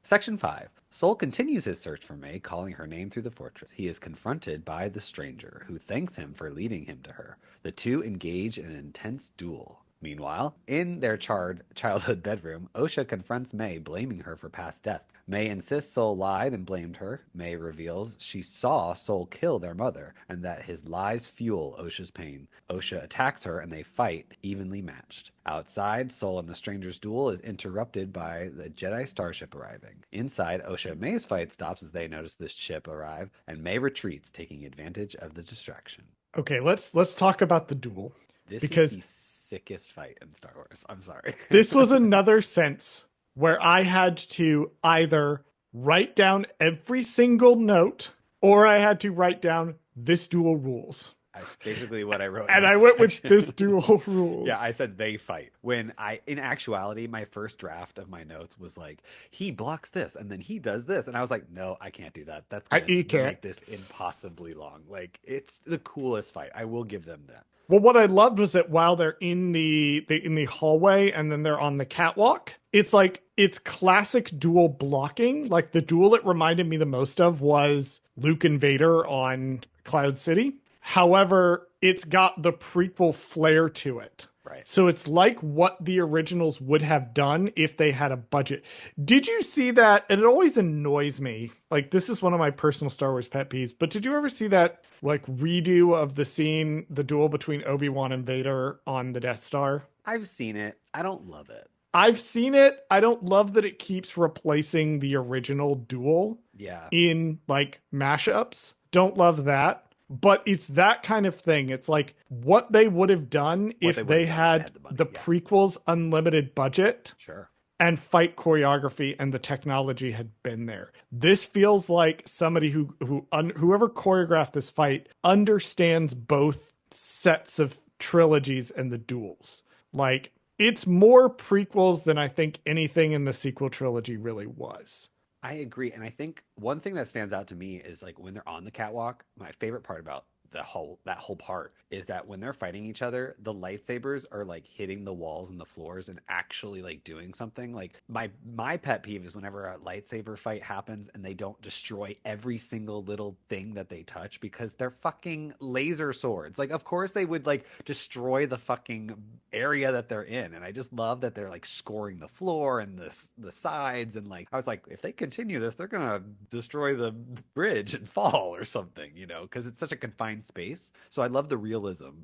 Section 5. Soul continues his search for May, calling her name through the fortress. He is confronted by the stranger, who thanks him for leading him to her. The two engage in an intense duel. Meanwhile, in their charred childhood bedroom, Osha confronts May, blaming her for past deaths. May insists Soul lied and blamed her. May reveals she saw Soul kill their mother, and that his lies fuel Osha's pain. Osha attacks her, and they fight, evenly matched. Outside, Soul and the stranger's duel is interrupted by the Jedi starship arriving. Inside, Osha and May's fight stops as they notice this ship arrive, and May retreats, taking advantage of the distraction. Okay, let's talk about the duel. This Because is the sickest fight in Star Wars. I'm sorry. this was another sense where I had to either write down every single note or I had to write down this duel rules. That's basically what I wrote. And I went with this duel rules. Yeah, I said they fight. When in actuality, my first draft of my notes was like, he blocks this and then he does this. And I was like, no, I can't do that. That's going You to can't. make this impossibly long. Like, it's the coolest fight. I will give them that. Well, what I loved was that while they're in the hallway and then they're on the catwalk, it's classic duel blocking. Like the duel it reminded me the most of was Luke and Vader on Cloud City. However, it's got the prequel flair to it. Right. So it's like what the originals would have done if they had a budget. Did you see that? And it always annoys me. Like, this is one of my personal Star Wars pet peeves, but did you ever see that, like, redo of the scene, the duel between Obi-Wan and Vader on the Death Star? I've seen it. I don't love it. I've seen it. I don't love that it keeps replacing the original duel Yeah. in like mashups. Don't love that. But it's that kind of thing. It's like what they would have done What they if would have they done if they had had the the money. Yeah. prequels unlimited budget Sure. and fight choreography and the technology had been there. This feels like somebody whoever choreographed this fight understands both sets of trilogies and the duels. Like it's more prequels than I think anything in the sequel trilogy really was. I agree. And I think one thing that stands out to me is like when they're on the catwalk, my favorite part about that whole part is that when they're fighting each other, the lightsabers are like hitting the walls and the floors and actually like doing something. Like my pet peeve is whenever a lightsaber fight happens and they don't destroy every single little thing that they touch because they're fucking laser swords. Like of course they would like destroy the fucking area that they're in. And I just love that they're like scoring the floor and the sides and like I was like if they continue this, they're going to destroy the bridge and fall or something, you know, because it's such a confined space. So I love the realism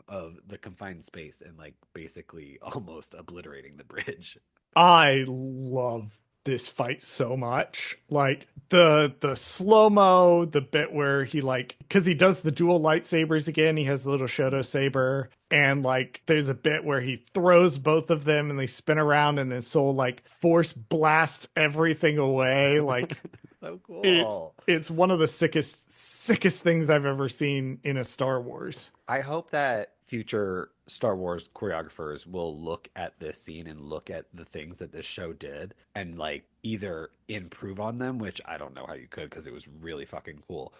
of the confined space and like basically almost obliterating the bridge. I love this fight so much. Like the slow-mo, the bit where he like because he does the dual lightsabers again, he has the little Shoto saber, and like there's a bit where he throws both of them and they spin around and then Soul like force blasts everything away. Like So it's cool. it's one of the sickest things I've ever seen in a Star Wars. I hope that future Star Wars choreographers will look at this scene and look at the things that this show did and like either improve on them, which I don't know how you could because it was really fucking cool,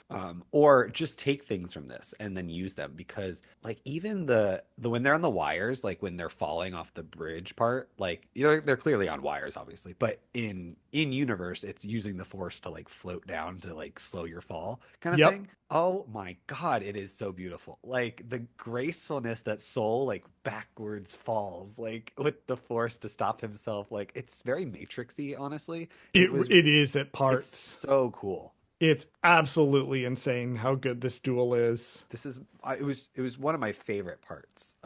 or just take things from this and then use them because like even the when they're on the wires, like when they're falling off the bridge part, like you know they're clearly on wires obviously, but in universe it's using the force to like float down to like slow your fall kind of Yep. thing. Oh my God, it is so beautiful. Like the gracefulness that Soul like backwards falls, like with the force to stop himself. Like it's very Matrixy, honestly. It is at It's parts. so cool. It's absolutely insane how good this duel is. This is it was one of my favorite parts,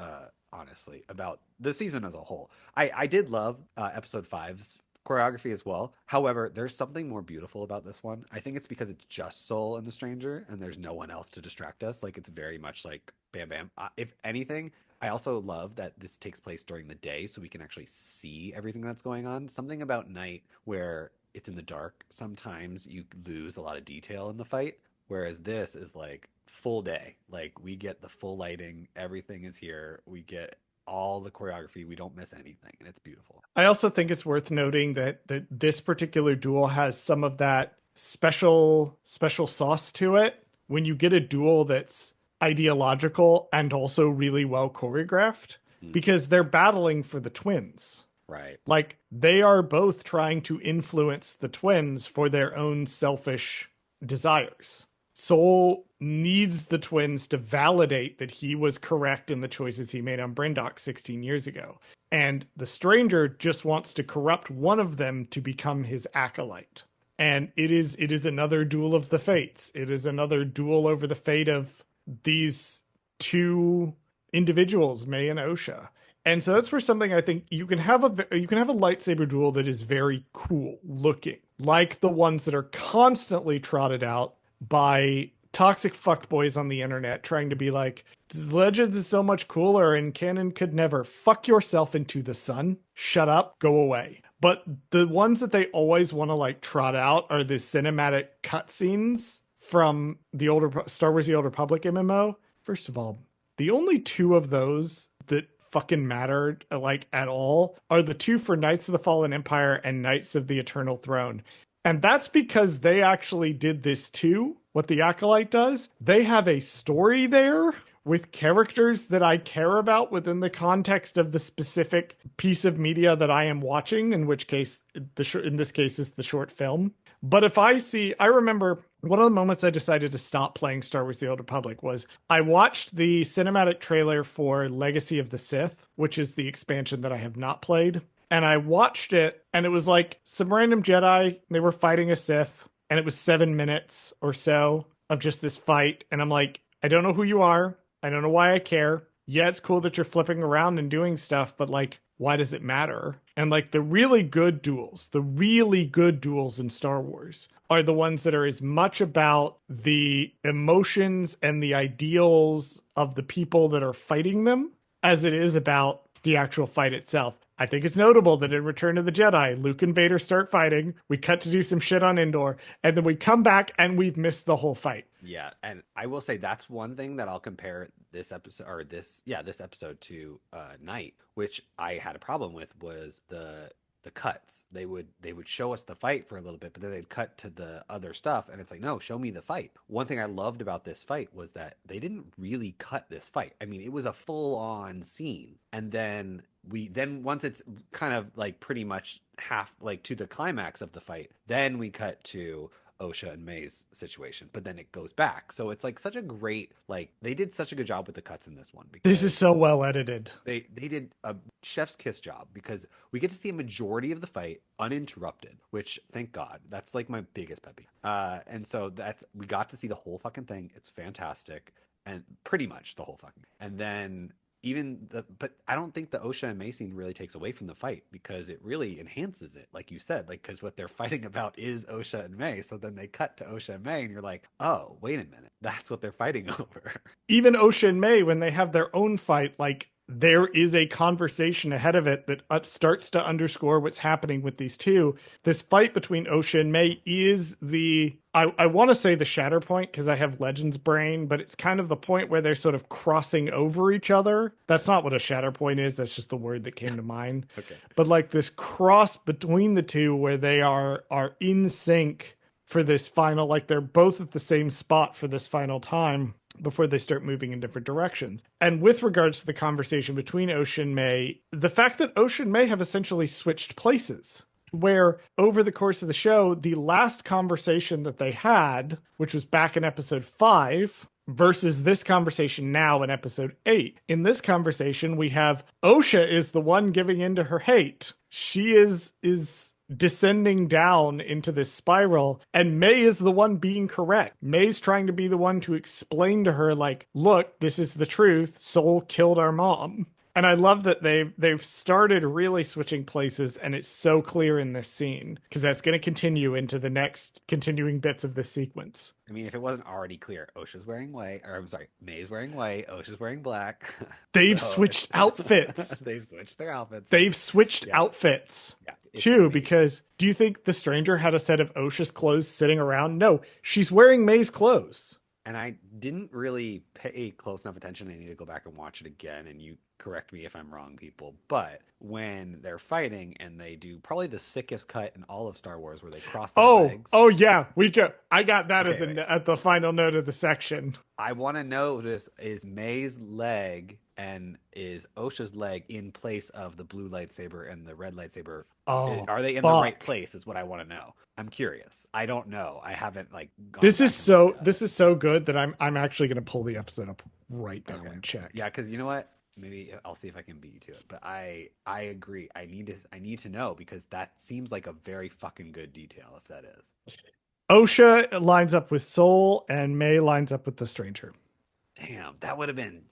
honestly, about the season as a whole. I did love episode five's choreography as well. However, there's something more beautiful about this one. I think it's because it's just Soul and the Stranger, and there's no one else to distract us. Like it's very much like bam bam. If anything, I also love that this takes place during the day, so we can actually see everything that's going on. Something about night where it's in the dark. Sometimes you lose a lot of detail in the fight, whereas this is like full day. Like we get the full lighting, everything is here. We get all the choreography. We don't miss anything, and it's beautiful. I also think it's worth noting that this particular duel has some of that special sauce to it. When you get a duel that's ideological and also really well choreographed, Mm, because they're battling for the twins. right. Like they are both trying to influence the twins for their own selfish desires. Soul needs the twins to validate that he was correct in the choices he made on Brindok 16 years ago. And the stranger just wants to corrupt one of them to become his acolyte. And it is another duel of the fates. It is another duel over the fate of these two individuals, May and Osha. And so that's where something I think you can have a lightsaber duel that is very cool looking, like the ones that are constantly trotted out by toxic fuckboys on the internet trying to be like, Legends is so much cooler and canon could never. Fuck yourself into the sun. Shut up. Go away. But the ones that they always want to like trot out are the cinematic cutscenes from the older Star Wars The Old Republic MMO. First of all, the only two of those that fucking mattered like at all are the two for Knights of the Fallen Empire and Knights of the Eternal Throne. And that's because they actually did this too. What the Acolyte does, they have a story there with characters that I care about within the context of the specific piece of media that I am watching, in which case, in this case, is the short film. But if I remember one of the moments I decided to stop playing Star Wars The Old Republic was I watched the cinematic trailer for Legacy of the Sith, which is the expansion that I have not played. And I watched it, and it was like some random Jedi, they were fighting a Sith, and it was 7 minutes or so of just this fight. And I'm like, I don't know who you are. I don't know why I care. Yeah, it's cool that you're flipping around and doing stuff, but like, why does it matter? And like the really good duels in Star Wars are the ones that are as much about the emotions and the ideals of the people that are fighting them as it is about the actual fight itself. I think it's notable that in Return of the Jedi, Luke and Vader start fighting. We cut to do some shit on Endor, and then we come back and we've missed the whole fight. Yeah, and I will say that's one thing that I'll compare this episode or this episode to Night, which I had a problem with was the cuts. They would show us the fight for a little bit, but then they'd cut to the other stuff, and it's like, no, show me the fight. One thing I loved about this fight was that they didn't really cut this fight. I mean, it was a full on scene, and then once it's kind of like pretty much half like to the climax of the fight, then we cut to Osha and May's situation, but then it goes back. So it's like such a great, like they did such a good job with the cuts in this one This is because so well edited. they did a chef's kiss job because we get to see a majority of the fight uninterrupted, which thank God, that's like my biggest pet peeve. And so we got to see the whole fucking thing. It's fantastic, and pretty much the whole fucking. And then but I don't think the Osha and May scene really takes away from the fight because it really enhances it, like you said, like because what they're fighting about is Osha and May. So then they cut to Osha and May, and you're like, oh, wait a minute, that's what they're fighting over. Even Osha and May, when they have their own fight, like there is a conversation ahead of it that starts to underscore what's happening with these two. This fight between Osha and May is I want to say the shatter point because I have Legends brain, but it's kind of the point where they're sort of crossing over each other. That's not what a shatter point is. That's just the word that came to mind. Okay. But like this cross between the two where they are in sync for this final, like they're both at the same spot for this final time before they start moving in different directions. And with regards to the conversation between Osha and May, the fact that Osha and May have essentially switched places, where over the course of the show, the last conversation that they had, which was back in episode 5, versus this conversation now in episode 8. In this conversation, we have Osha is the one giving in to her hate. She is descending down into this spiral, and May is the one being correct. May's trying to be the one to explain to her, like, look, this is the truth. Soul killed our mom. And I love that they've started really switching places, and it's so clear in this scene because that's going to continue into the next continuing bits of this sequence. I mean, if it wasn't already clear, Osha's wearing white, or I'm sorry, May's wearing white, Osha's wearing black. They've switched outfits. They've switched their outfits. They've switched outfits. Yeah, too, because do you think the stranger had a set of Osha's clothes sitting around? No, she's wearing May's clothes. And I didn't really pay close enough attention. I need to go back and watch it again, and you correct me if I'm wrong, people. But when they're fighting and they do probably the sickest cut in all of Star Wars where they cross their legs. Oh yeah, I got that at the final note of the section. I want to notice, is May's leg and is Osha's leg in place of the blue lightsaber and the red lightsaber? Oh, are they in the right place is what I want to know. I'm curious. I don't know. I haven't like gone This is so good that I'm actually going to pull the episode up right now and check. Yeah, cuz you know what? Maybe I'll see if I can beat you to it. But I agree. I need to know because that seems like a very fucking good detail if that is. Osha lines up with Soul and May lines up with the stranger. Damn, that would have been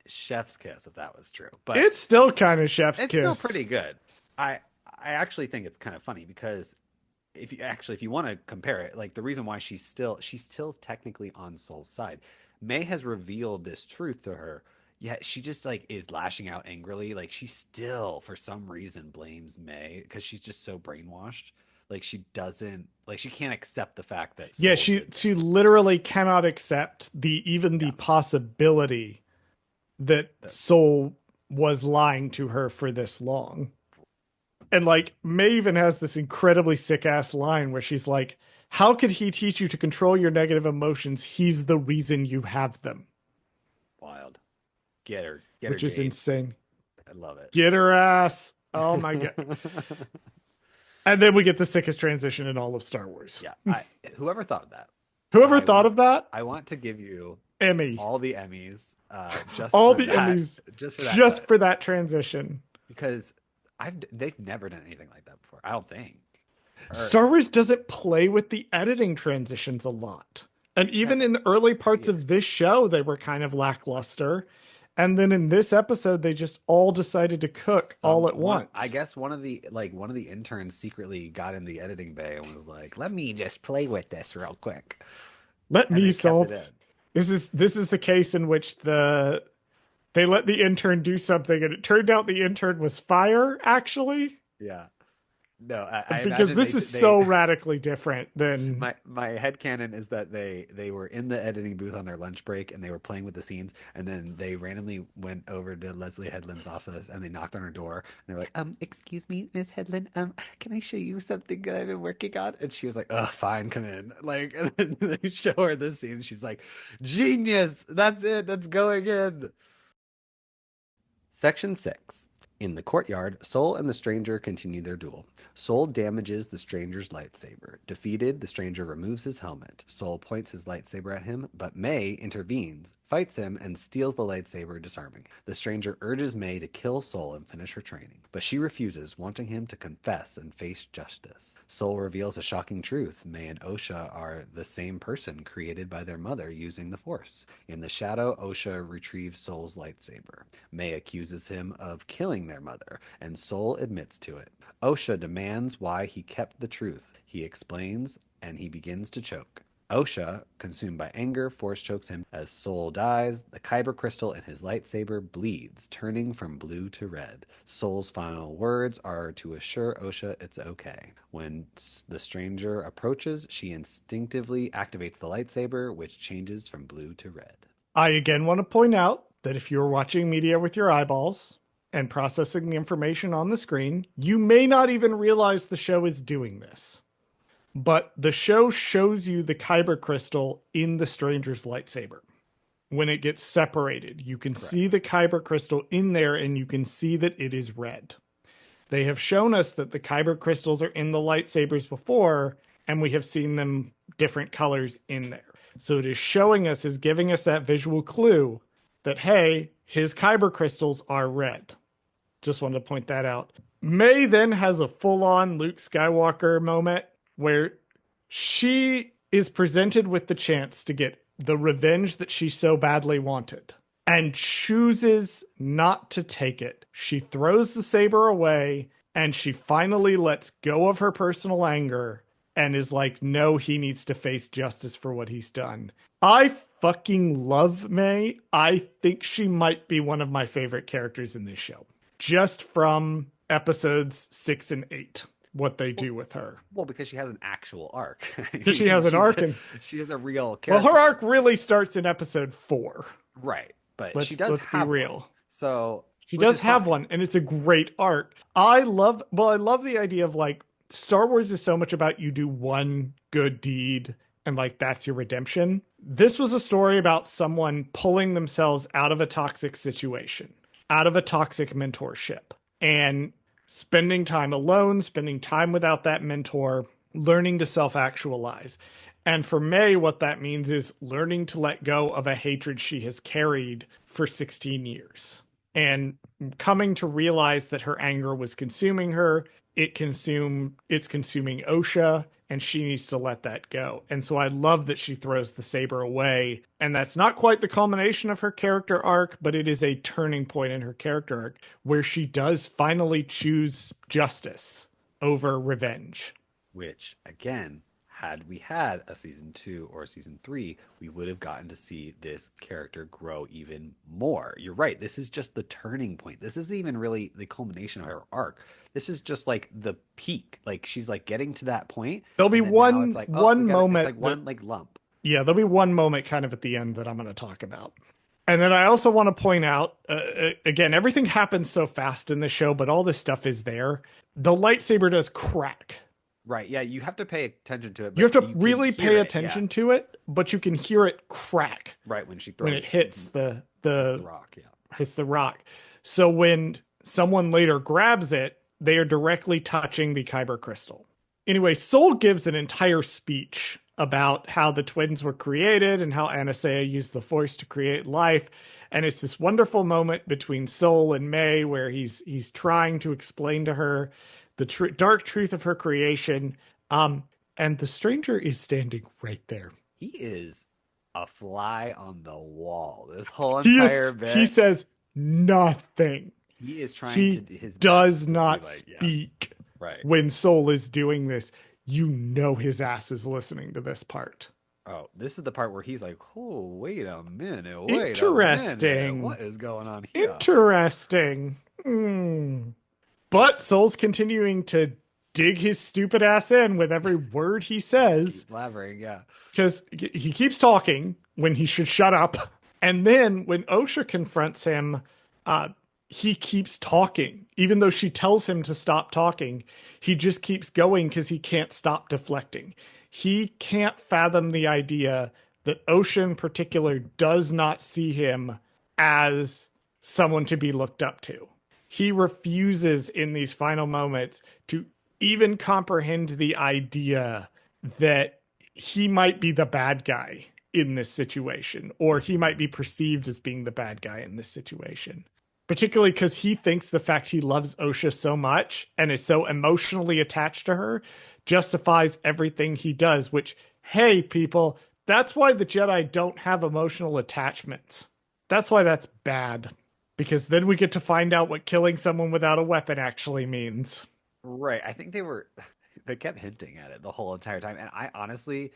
chef's kiss if that was true. But it's still kind of chef's kiss. It's still pretty good. I actually think it's kind of funny because if you want to compare it, like the reason why she's still technically on Soul's side. May has revealed this truth to her. Yet she just like is lashing out angrily. Like she still for some reason blames May because she's just so brainwashed. Like she can't accept the fact that she literally cannot accept the possibility that Soul was lying to her for this long. And like May even has this incredibly sick ass line where she's like, how could he teach you to control your negative emotions? He's the reason you have them. Wild. Get her, which is Jade. insane. I love it. Get her ass. Oh my God. And then we get the sickest transition in all of Star Wars. Yeah, whoever thought of that, Whoever I thought want of that, I want to give you Emmy. all the Emmys All the Emmys just for that just cut for that transition. because they've never done anything like that before. I don't think. Or Star Wars doesn't play with the editing transitions a lot. And even that's in the early parts weird. of this show, they were kind of lackluster. And then in this episode, they just all decided to cook all at I once. guess one of the interns secretly got in the editing bay and was like, "Let me just play with this real quick," Let and me they kept it solve. in. This is the case in which they let the intern do something, and it turned out the intern was fire, actually. Yeah. No, I Because imagine this is they so radically different than my headcanon is that they were in the editing booth on their lunch break and they were playing with the scenes and then they randomly went over to Leslie Headland's office and they knocked on her door and they were like, excuse me, Miss Headland, can I show you something that I've been working on? And she was like, oh, fine, come in. Like, and then they show her this scene and she's like, genius, that's it, that's going in. Section 6. In the courtyard, Soul and the stranger continue their duel. Soul damages the stranger's lightsaber. Defeated, the stranger removes his helmet. Soul points his lightsaber at him, but May intervenes, fights him, and steals the lightsaber, disarming. The stranger urges May to kill Soul and finish her training, but she refuses, wanting him to confess and face justice. Soul reveals a shocking truth. May and Osha are the same person created by their mother using the Force. In the shadow, Osha retrieves Soul's lightsaber. May accuses him of killing their mother, and Soul admits to it. Osha demands why he kept the truth. He explains, and he begins to choke. Osha, consumed by anger, force chokes him. As Soul dies, the kyber crystal in his lightsaber bleeds, turning from blue to red. Soul's final words are to assure Osha it's okay. When the stranger approaches, she instinctively activates the lightsaber, which changes from blue to red. I again want to point out that if you're watching media with your eyeballs and processing the information on the screen, you may not even realize the show is doing this. But the show shows you the kyber crystal in the stranger's lightsaber. When it gets separated, you can Correct. see the kyber crystal in there and you can see that it is red. They have shown us that the kyber crystals are in the lightsabers before, and we have seen them different colors in there. So it is showing us, is giving us that visual clue that, hey, his kyber crystals are red. Just wanted to point that out. May then has a full-on Luke Skywalker moment where she is presented with the chance to get the revenge that she so badly wanted and chooses not to take it. She throws the saber away and she finally lets go of her personal anger and is like, no, he needs to face justice for what he's done. I fucking love May. I think she might be one of my favorite characters in this show, just from episodes 6 and 8, what they do with her. Well, because she has an actual arc. Because she has an arc. And she is a real well, character. her arc really starts in episode 4. Right. But Let's she does be have real. one. So She which does is have fine. one, and it's a great arc. I love the idea of like Star Wars is so much about you do one good deed and like that's your redemption. This was a story about someone pulling themselves out of a toxic situation, out of a toxic mentorship, and spending time alone, spending time without that mentor, learning to self-actualize. And for May, what that means is learning to let go of a hatred she has carried for 16 years and coming to realize that her anger was consuming her. It's consuming Osha, and she needs to let that go. And so I love that she throws the saber away. And that's not quite the culmination of her character arc, but it is a turning point in her character arc where she does finally choose justice over revenge. Which, again, had we had a season 2 or a season 3, we would have gotten to see this character grow even more. You're right. This is just the turning point. This isn't even really the culmination of her arc. This is just like the peak. Like she's like getting to that point. There'll be And then now one it's like, one moment. It's like one like lump. Yeah, there'll be one moment kind of at the end that I'm going to talk about. And then I also want to point out, again, everything happens so fast in the show, but all this stuff is there. The lightsaber does crack Right. Yeah, you have to pay attention to it, You have but to you can really pay hear it. Yeah. attention to it, but you can hear it crack Right when she when it throws hits hits the rock. Yeah. the rock. So when someone later grabs it, they are directly touching the kyber crystal. Anyway, Soul gives an entire speech about how the twins were created and how Anastasia used the Force to create life. And it's this wonderful moment between Soul and May where he's trying to explain to her the dark truth of her creation. Um, and the stranger is standing right there. He is a fly on the wall this whole He entire is he bit. says nothing. He is trying to He do his does best to be not like, yeah, speak right. when Soul is doing this. You know his ass is listening to this part. Oh, this is the part where he's like, "Oh, wait a minute, Interesting. what is going on here?" Interesting. Hmm. But Soul's continuing to dig his stupid ass in with every word he says Keep blabbering, yeah. because he keeps talking when he should shut up. And then when Osha confronts him, uh, he keeps talking. Even though she tells him to stop talking, he just keeps going because he can't stop deflecting. He can't fathom the idea that Osha in particular does not see him as someone to be looked up to. He refuses in these final moments to even comprehend the idea that he might be the bad guy in this situation, or he might be perceived as being the bad guy in this situation. Particularly because he thinks the fact he loves Osha so much and is so emotionally attached to her justifies everything he does, which, hey, people, that's why the Jedi don't have emotional attachments. That's why that's bad. Because then we get to find out what killing someone without a weapon actually means. Right. I think they kept hinting at it the whole entire time. And I honestly,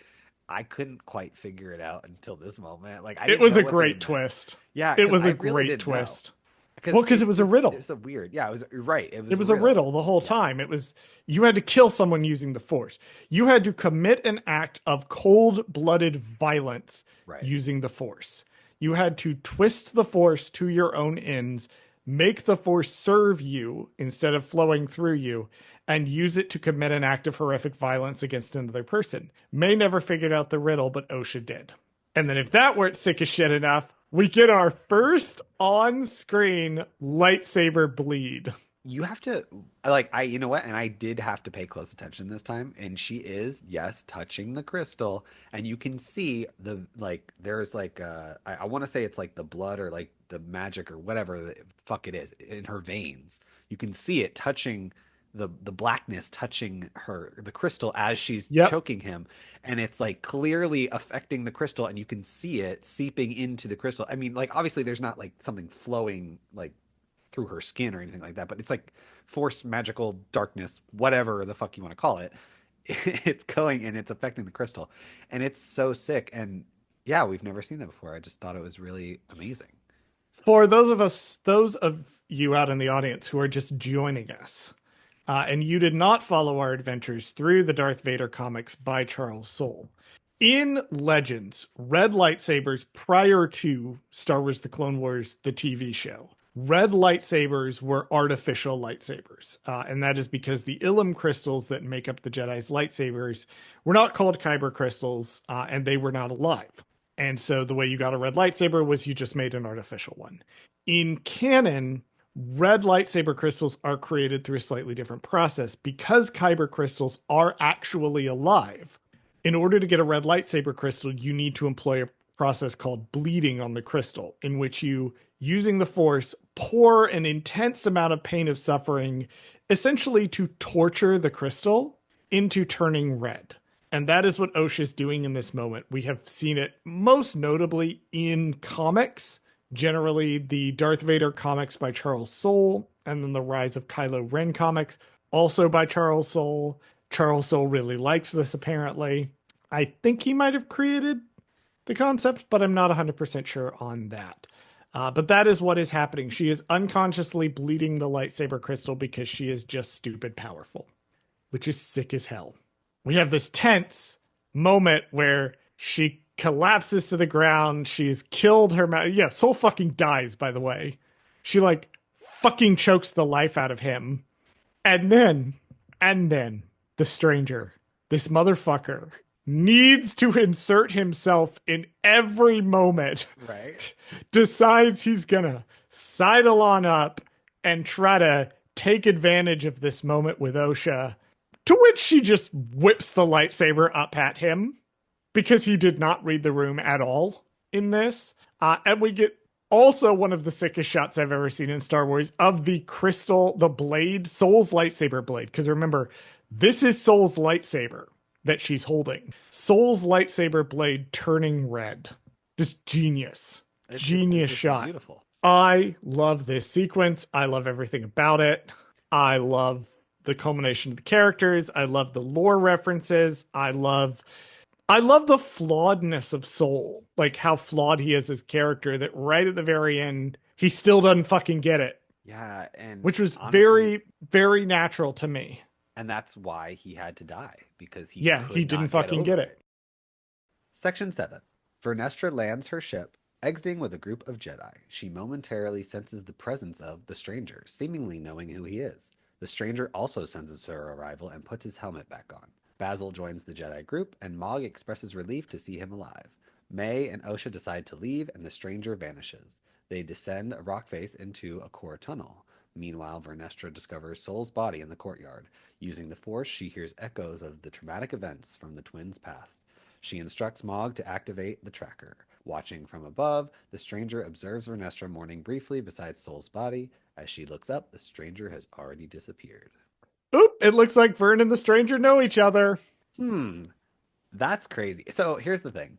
I couldn't quite figure it out until this moment. Like, I It didn't was know a what they great meant. twist. Yeah, It because was I a really great didn't know. twist. Because Well, because it was a it riddle. was a weird. Yeah, it was right. It It was a was a riddle. riddle the whole Yeah. time. It was you had to kill someone using the force. You had to commit an act of cold-blooded violence Right. using the force. You had to twist the force to your own ends, make the force serve you instead of flowing through you, and use it to commit an act of horrific violence against another person. May never figured out the riddle, but Osha did. And then if that weren't sick as shit enough, we get our first on-screen lightsaber bleed. You have to like you know what? And I did have to pay close attention this time. And she is, yes, touching the crystal, and you can see the like there's like I want to say it's like the blood or like the magic or whatever the fuck it is in her veins. You can see it touching the blackness touching her the crystal as she's Yep. choking him, and it's like clearly affecting the crystal, and you can see it seeping into the crystal. I mean, like obviously there's not like something flowing like through her skin or anything like that, but it's like force, magical, darkness, whatever the fuck you want to call it. It's going and it's affecting the crystal, and it's so sick. And yeah, we've never seen that before. I just thought it was really amazing. For those of you out in the audience who are just joining us, and you did not follow our adventures through the Darth Vader comics by Charles Soule. In Legends, red lightsabers prior to Star Wars The Clone Wars, the TV show, red lightsabers were artificial lightsabers. And that is because the Ilum crystals that make up the Jedi's lightsabers were not called Kyber crystals, and they were not alive. And so the way you got a red lightsaber was you just made an artificial one. In canon, red lightsaber crystals are created through a slightly different process because kyber crystals are actually alive. In order to get a red lightsaber crystal, you need to employ a process called bleeding on the crystal, in which you, using the force, pour an intense amount of pain of suffering, essentially to torture the crystal into turning red. And that is what Osha is doing in this moment. We have seen it most notably in comics, generally the Darth Vader comics by Charles Soule, and then the Rise of Kylo Ren comics, also by Charles Soule. Charles Soule really likes this, apparently. I think he might have created the concept, but I'm not 100% sure on that. But that is what is happening. She is unconsciously bleeding the lightsaber crystal because she is just stupid powerful, which is sick as hell. We have this tense moment where she collapses to the ground. She's killed her. Yeah, Soul fucking dies, by the way. She like fucking chokes the life out of him. And then the stranger, this motherfucker, needs to insert himself in every moment, Right. decides he's gonna sidle on up and try to take advantage of this moment with Osha, to which she just whips the lightsaber up at him because he did not read the room at all in this. And we get also one of the sickest shots I've ever seen in Star Wars of the crystal, the blade, Soul's lightsaber blade. Because remember, this is Soul's lightsaber that she's holding. Soul's lightsaber blade turning red. Just genius. Genius It's shot. beautiful. I love this sequence. I love everything about it. I love the culmination of the characters. I love the lore references. I love the flawedness of Soul, like how flawed he is as character, that right at the very end, he still doesn't fucking get it, Yeah, and which was honestly, very, very natural to me. and that's why he had to die because he Yeah, he could didn't not get fucking get over it. it. Section 7. Vernestra lands her ship, exiting with a group of Jedi. She momentarily senses the presence of the stranger, seemingly knowing who he is. The stranger also senses her arrival and puts his helmet back on. Basil joins the Jedi group, and Mog expresses relief to see him alive. May and Osha decide to leave, and the stranger vanishes. They descend a rock face into a core tunnel. Meanwhile, Vernestra discovers Soul's body in the courtyard. Using the Force, she hears echoes of the traumatic events from the twins' past. She instructs Mog to activate the tracker. Watching from above, the stranger observes Vernestra mourning briefly beside Soul's body. As she looks up, the stranger has already disappeared. Oop, it looks like Vern and the stranger know each other. Hmm, that's crazy. So here's the thing.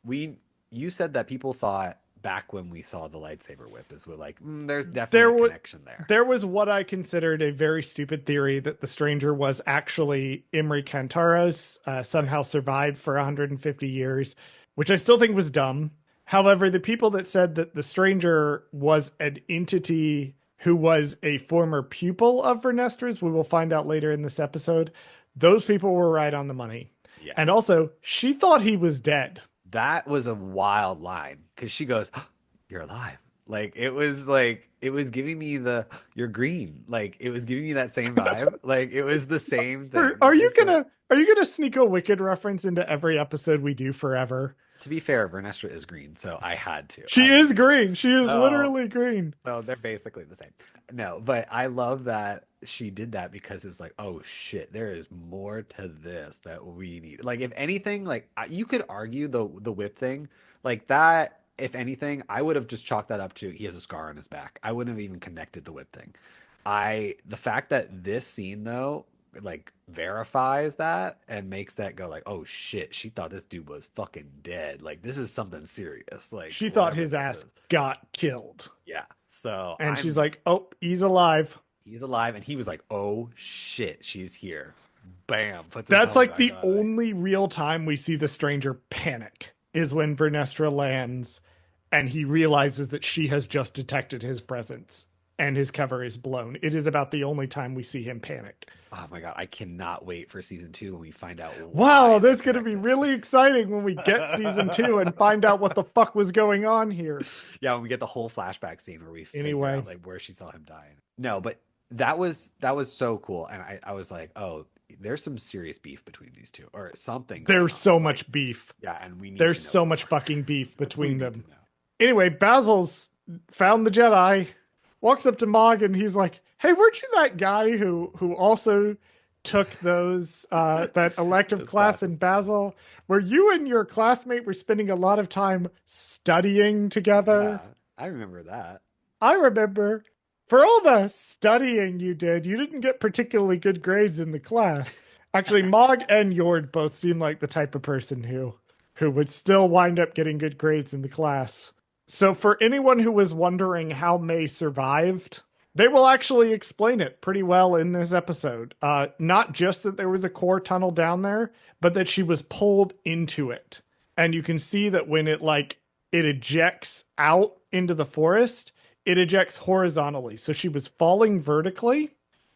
We You said that people thought back when we saw the lightsaber whip is we're like, there's definitely There a was connection there. there was what I considered a very stupid theory that the stranger was actually Imri Kantaros, Right. somehow survived for 150 years, which I still think was dumb. However, the people that said that the stranger was an entity who was a former pupil of Vernestra's, we will find out later in this episode, those people were right on the money. Yeah. And also, she thought he was dead. That was a wild line because she goes, "You're alive." Like it was giving me the "you're green." Like it was giving me that same vibe. Like it was the same Are, thing. are It you was so. gonna are you gonna sneak a Wicked reference into every episode we do forever? To be fair, Vernestra is green, so I had to. She I is mean, green. She is so literally green. so they're basically the same. No, but I love that she did that because it was like, oh shit, there is more to this that we need. Like, if anything, like you could argue the whip thing, like that. If anything, I would have just chalked that up to he has a scar on his back. I wouldn't have even connected the whip thing. The fact that this scene though, like verifies that and makes that go like, oh shit, she thought this dude was fucking dead. Like this is something serious. Like She thought whatever his this ass is. got killed. Yeah. So And she's like, oh, he's alive. he's alive, and he was like, "Oh shit, she's here!" Bam, puts his That's helmet like back the on. Like, only real time we see the stranger panic is when Vernestra lands and he realizes that she has just detected his presence and his cover is blown. It is about the only time we see him panic. oh my god, I cannot wait for season 2 when we find out Wow, why they're that's going to be connected. really exciting when we get season two and find out what the fuck was going on here. Yeah, when we get the whole flashback scene where we figure Anyway, out like where she saw him die. No, but that was so cool, and I was like, oh, there's some serious beef between these two, or something going there's on. so Like, much beef. yeah, and we need There's to know so much more. fucking beef We between need to them. know. Anyway, Basil's found the Jedi, walks up to Mog, and he's like, "Hey, weren't you that guy who also took those that elective Those class in classes. Basil, where you and your classmate were spending a lot of time studying together? Yeah, I remember that. I remember." For all the studying you did, you didn't get particularly good grades in the class. Actually, Mog and Yord both seem like the type of person who would still wind up getting good grades in the class. So for anyone who was wondering how May survived, they will actually explain it pretty well in this episode. Not just that there was a core tunnel down there, but that she was pulled into it. And you can see that when it ejects out into the forest, it ejects horizontally. So she was falling vertically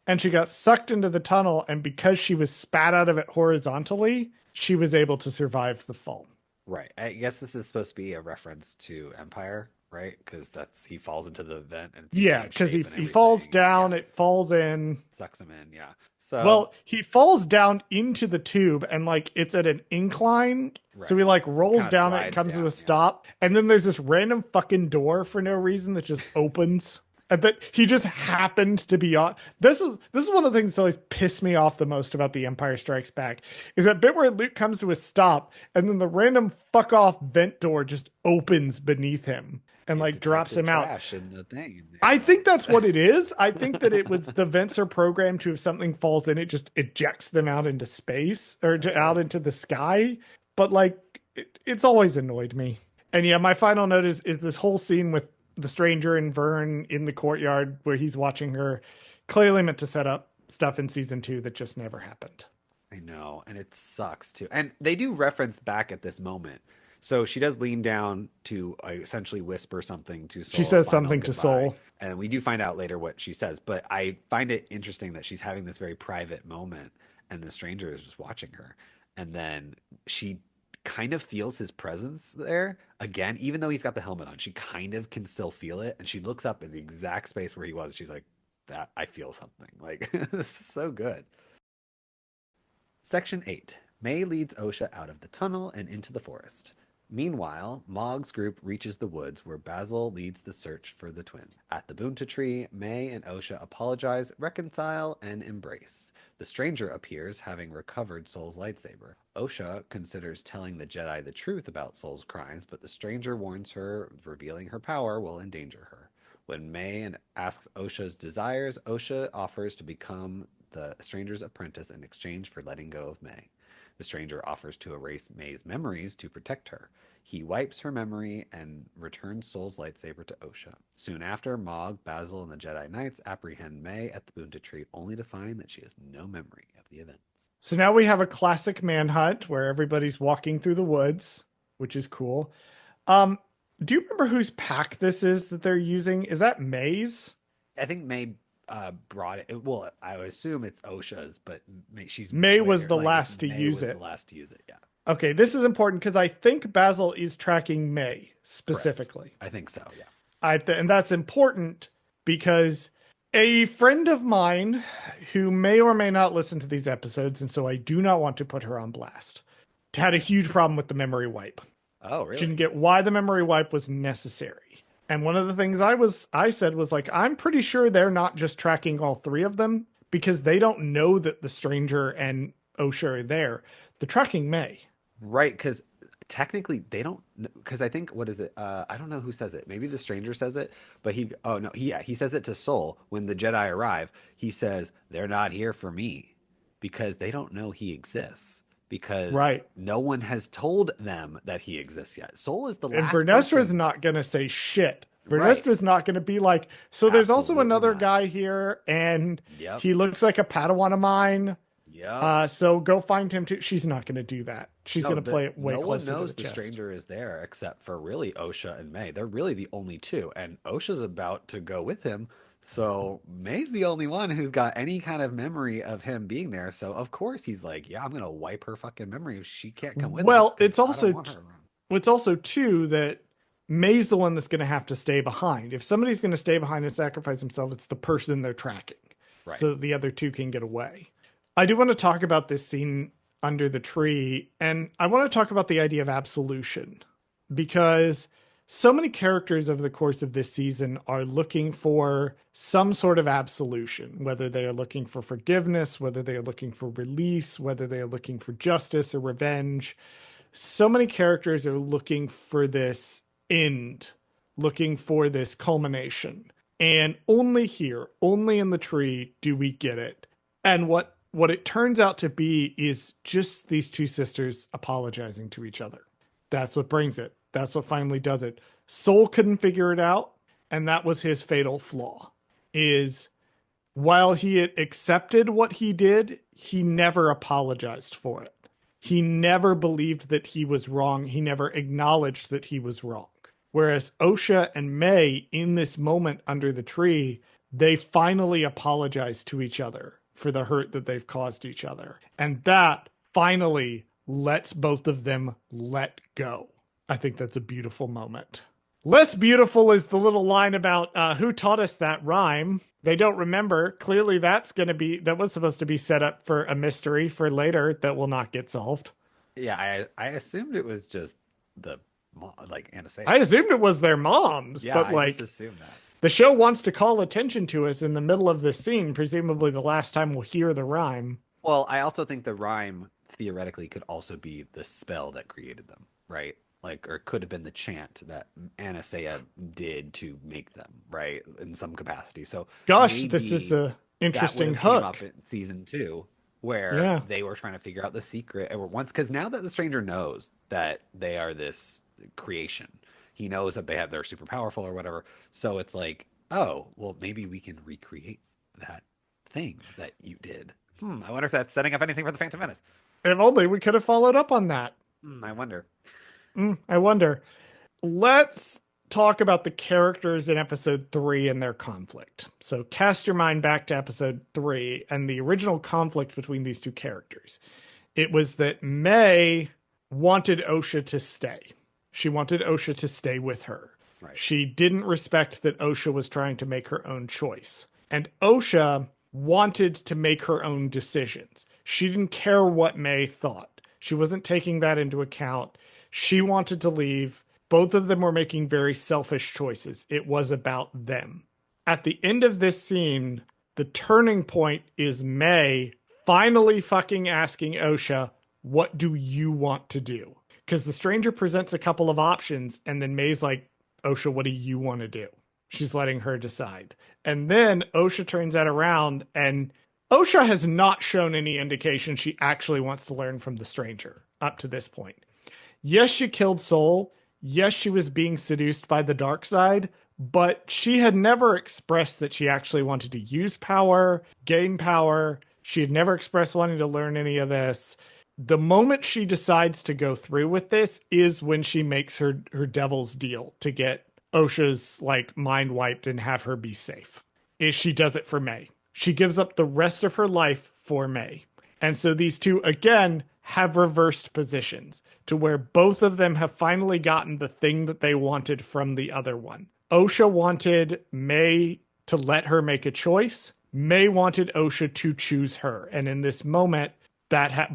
and she got sucked into the tunnel. And because she was spat out of it horizontally, she was able to survive the fall. Right. I guess this is supposed to be a reference to Empire. right? Because that's he falls into the vent and it's the Yeah, same because shape and he falls everything. And yeah, down, it falls in. sucks him in. Yeah. So Well, he falls down into the tube and like it's at an incline. So he right, like he rolls kind of down it and slides comes to a down. Yeah. stop. And then there's this random fucking door for no reason that just opens. And that he just happened to be on. This is one of the things that always pissed me off the most about The Empire Strikes Back is that bit where Luke comes to a stop and then the random fuck off vent door just opens beneath him and It like drops detected him out. trash in the thing. I Yeah. think that's what it is. I think that it was the vents are programmed to if something falls in, it just ejects them out into space or That's out right. into the sky. But like, it's always annoyed me. And yeah, my final note is this whole scene with the stranger and Vern in the courtyard where he's watching her, clearly meant to set up stuff in season 2 that just never happened. I know, and it sucks too. And they do reference back at this moment. So she does lean down to essentially whisper something to She Soul, a says final something to goodbye. Soul. And we do find out later what she says. But I find it interesting that she's having this very private moment and the stranger is just watching her. And then she kind of feels his presence there again, even though he's got the helmet on. She kind of can still feel it. And she looks up in the exact space where he was. She's like, that I feel something. Like, this is so good. Section 8. May leads Osha out of the tunnel and into the forest. Meanwhile, Mog's group reaches the woods where Basil leads the search for the twin. At the Boonta tree, May and Osha apologize, reconcile, and embrace. The stranger appears, having recovered Soul's lightsaber. Osha considers telling the Jedi the truth about Soul's crimes, but the stranger warns her revealing her power will endanger her. When May asks Osha's desires, Osha offers to become the stranger's apprentice in exchange for letting go of May. The stranger offers to erase May's memories to protect her. He wipes her memory and returns Soul's lightsaber to Osha. Soon after, Mog, Basil, and the Jedi Knights apprehend May at the Boonta Tree, only to find that she has no memory of the events. So now we have a classic manhunt where everybody's walking through the woods, which is cool. Um, do you remember whose pack this is that they're using? Is that May's? I think May brought it. Well, I would assume it's Osha's, but she's May was where the like last to May use was the it. last to use it. Yeah, Okay, this is important because I think Basil is tracking May correct. specifically. I think so. Yeah. And that's important because a friend of mine who may or may not listen to these episodes, and so I do not want to put her on blast, had a huge problem with the memory wipe. Oh, She really? didn't get why the memory wipe was necessary. And one of the things I said was like, I'm pretty sure they're not just tracking all three of them because they don't know that the stranger and Osha are there. They're tracking May. Right, because technically they don't. Because I think what is it? I don't know who says it. Maybe the stranger says it, but he. Oh no, he says it to Soul when the Jedi arrive. He says they're not here for me because they don't know he exists because Right. no one has told them that he exists yet. Soul is the And last Vernestra's person. not going to say shit. Right. Vernestra's not going to be like, so there's also Absolutely another not. guy here and Yep. he looks like a Padawan of mine. Yep. So go find him too. She's not going to do that. She's No, going to play it way no one closer to the knows the chest. stranger is there except for really Osha and May. They're really the only two, and Osha's about to go with him. So May's the only one who's got any kind of memory of him being there. So of course he's like, yeah, I'm gonna wipe her fucking memory if she can't come with us Well, because I don't want her around. it's also too that May's the one that's going to have to stay behind. If somebody's going to stay behind and sacrifice himself, it's the person they're tracking, Right. so that the other two can get away. I do want to talk about this scene under the tree, and I want to talk about the idea of absolution because so many characters over the course of this season are looking for some sort of absolution, whether they are looking for forgiveness, whether they are looking for release, whether they are looking for justice or revenge. So many characters are looking for this end, looking for this culmination. And only here, only in the tree do we get it. And what it turns out to be is just these two sisters apologizing to each other. That's what brings it. That's what finally does it. Soul couldn't figure it out, and that was his fatal flaw. Is while he had accepted what he did, he never apologized for it. He never believed that he was wrong. He never acknowledged that he was wrong. Whereas Osha and May, in this moment under the tree, they finally apologize to each other for the hurt that they've caused each other. And that finally lets both of them let go. I think that's a beautiful moment. Less beautiful is the little line about who taught us that rhyme. They don't remember. Clearly, that was supposed to be set up for a mystery for later that will not get solved. Yeah, I assumed it was just the like I Anastasia. assumed it was their moms, Yeah, but I just like assumed that. the show wants to call attention to us in the middle of this scene, presumably the last time we'll hear the rhyme. Well, I also think the rhyme theoretically could also be the spell that created them, right? Like, or could have been the chant that Anastasia did to make them, right? In some capacity. So Gosh, this is maybe a that would interesting have came up hook. in season two, where Yeah. they were trying to figure out the secret. And once, because now that the stranger knows that they are this creation, he knows that they're super powerful or whatever. So it's like, oh, well, maybe we can recreate that thing that you did. I wonder if that's setting up anything for the Phantom Menace. If only we could have followed up on that. I wonder. I wonder. Let's talk about the characters in episode 3 and their conflict. So cast your mind back to episode 3 and the original conflict between these two characters. It was that May wanted Osha to stay. She wanted Osha to stay with her. Right. She didn't respect that Osha was trying to make her own choice. And Osha wanted to make her own decisions. She didn't care what May thought. She wasn't taking that into account. She wanted to leave. Both of them were making very selfish choices. It was about them. At the end of this scene, the turning point is May finally fucking asking Osha, what do you want to do? Because the stranger presents a couple of options, and then May's like, Osha, what do you want to do? She's letting her decide. And then Osha turns that around, and Osha has not shown any indication she actually wants to learn from the stranger up to this point. Yes, she killed Soul. Yes, she was being seduced by the dark side, but she had never expressed that she actually wanted to use power, gain power. She had never expressed wanting to learn any of this. The moment she decides to go through with this is when she makes her devil's deal to get Osha's like mind wiped and have her be safe. Is she does it for May. She gives up the rest of her life for May. And so these two again have reversed positions to where both of them have finally gotten the thing that they wanted from the other one. Osha wanted May to let her make a choice. May wanted Osha to choose her. And in this moment,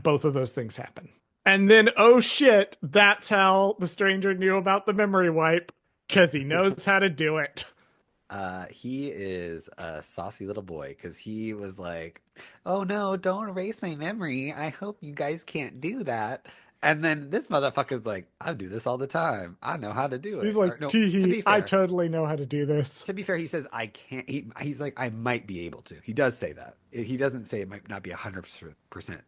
both of those things happen. And then, oh shit, that's how the stranger knew about the memory wipe, because he knows how to do it. He is a saucy little boy because he was like, "Oh no, don't erase my memory. I hope you guys can't do that." And then this motherfucker's like, "I do this all the time. I know how to do He's it." like, Or no, tee to hee, be I fair, totally know how to do this. he says, "I can't." He's like, "I might be able to." He does say that. He doesn't say it might not be 100%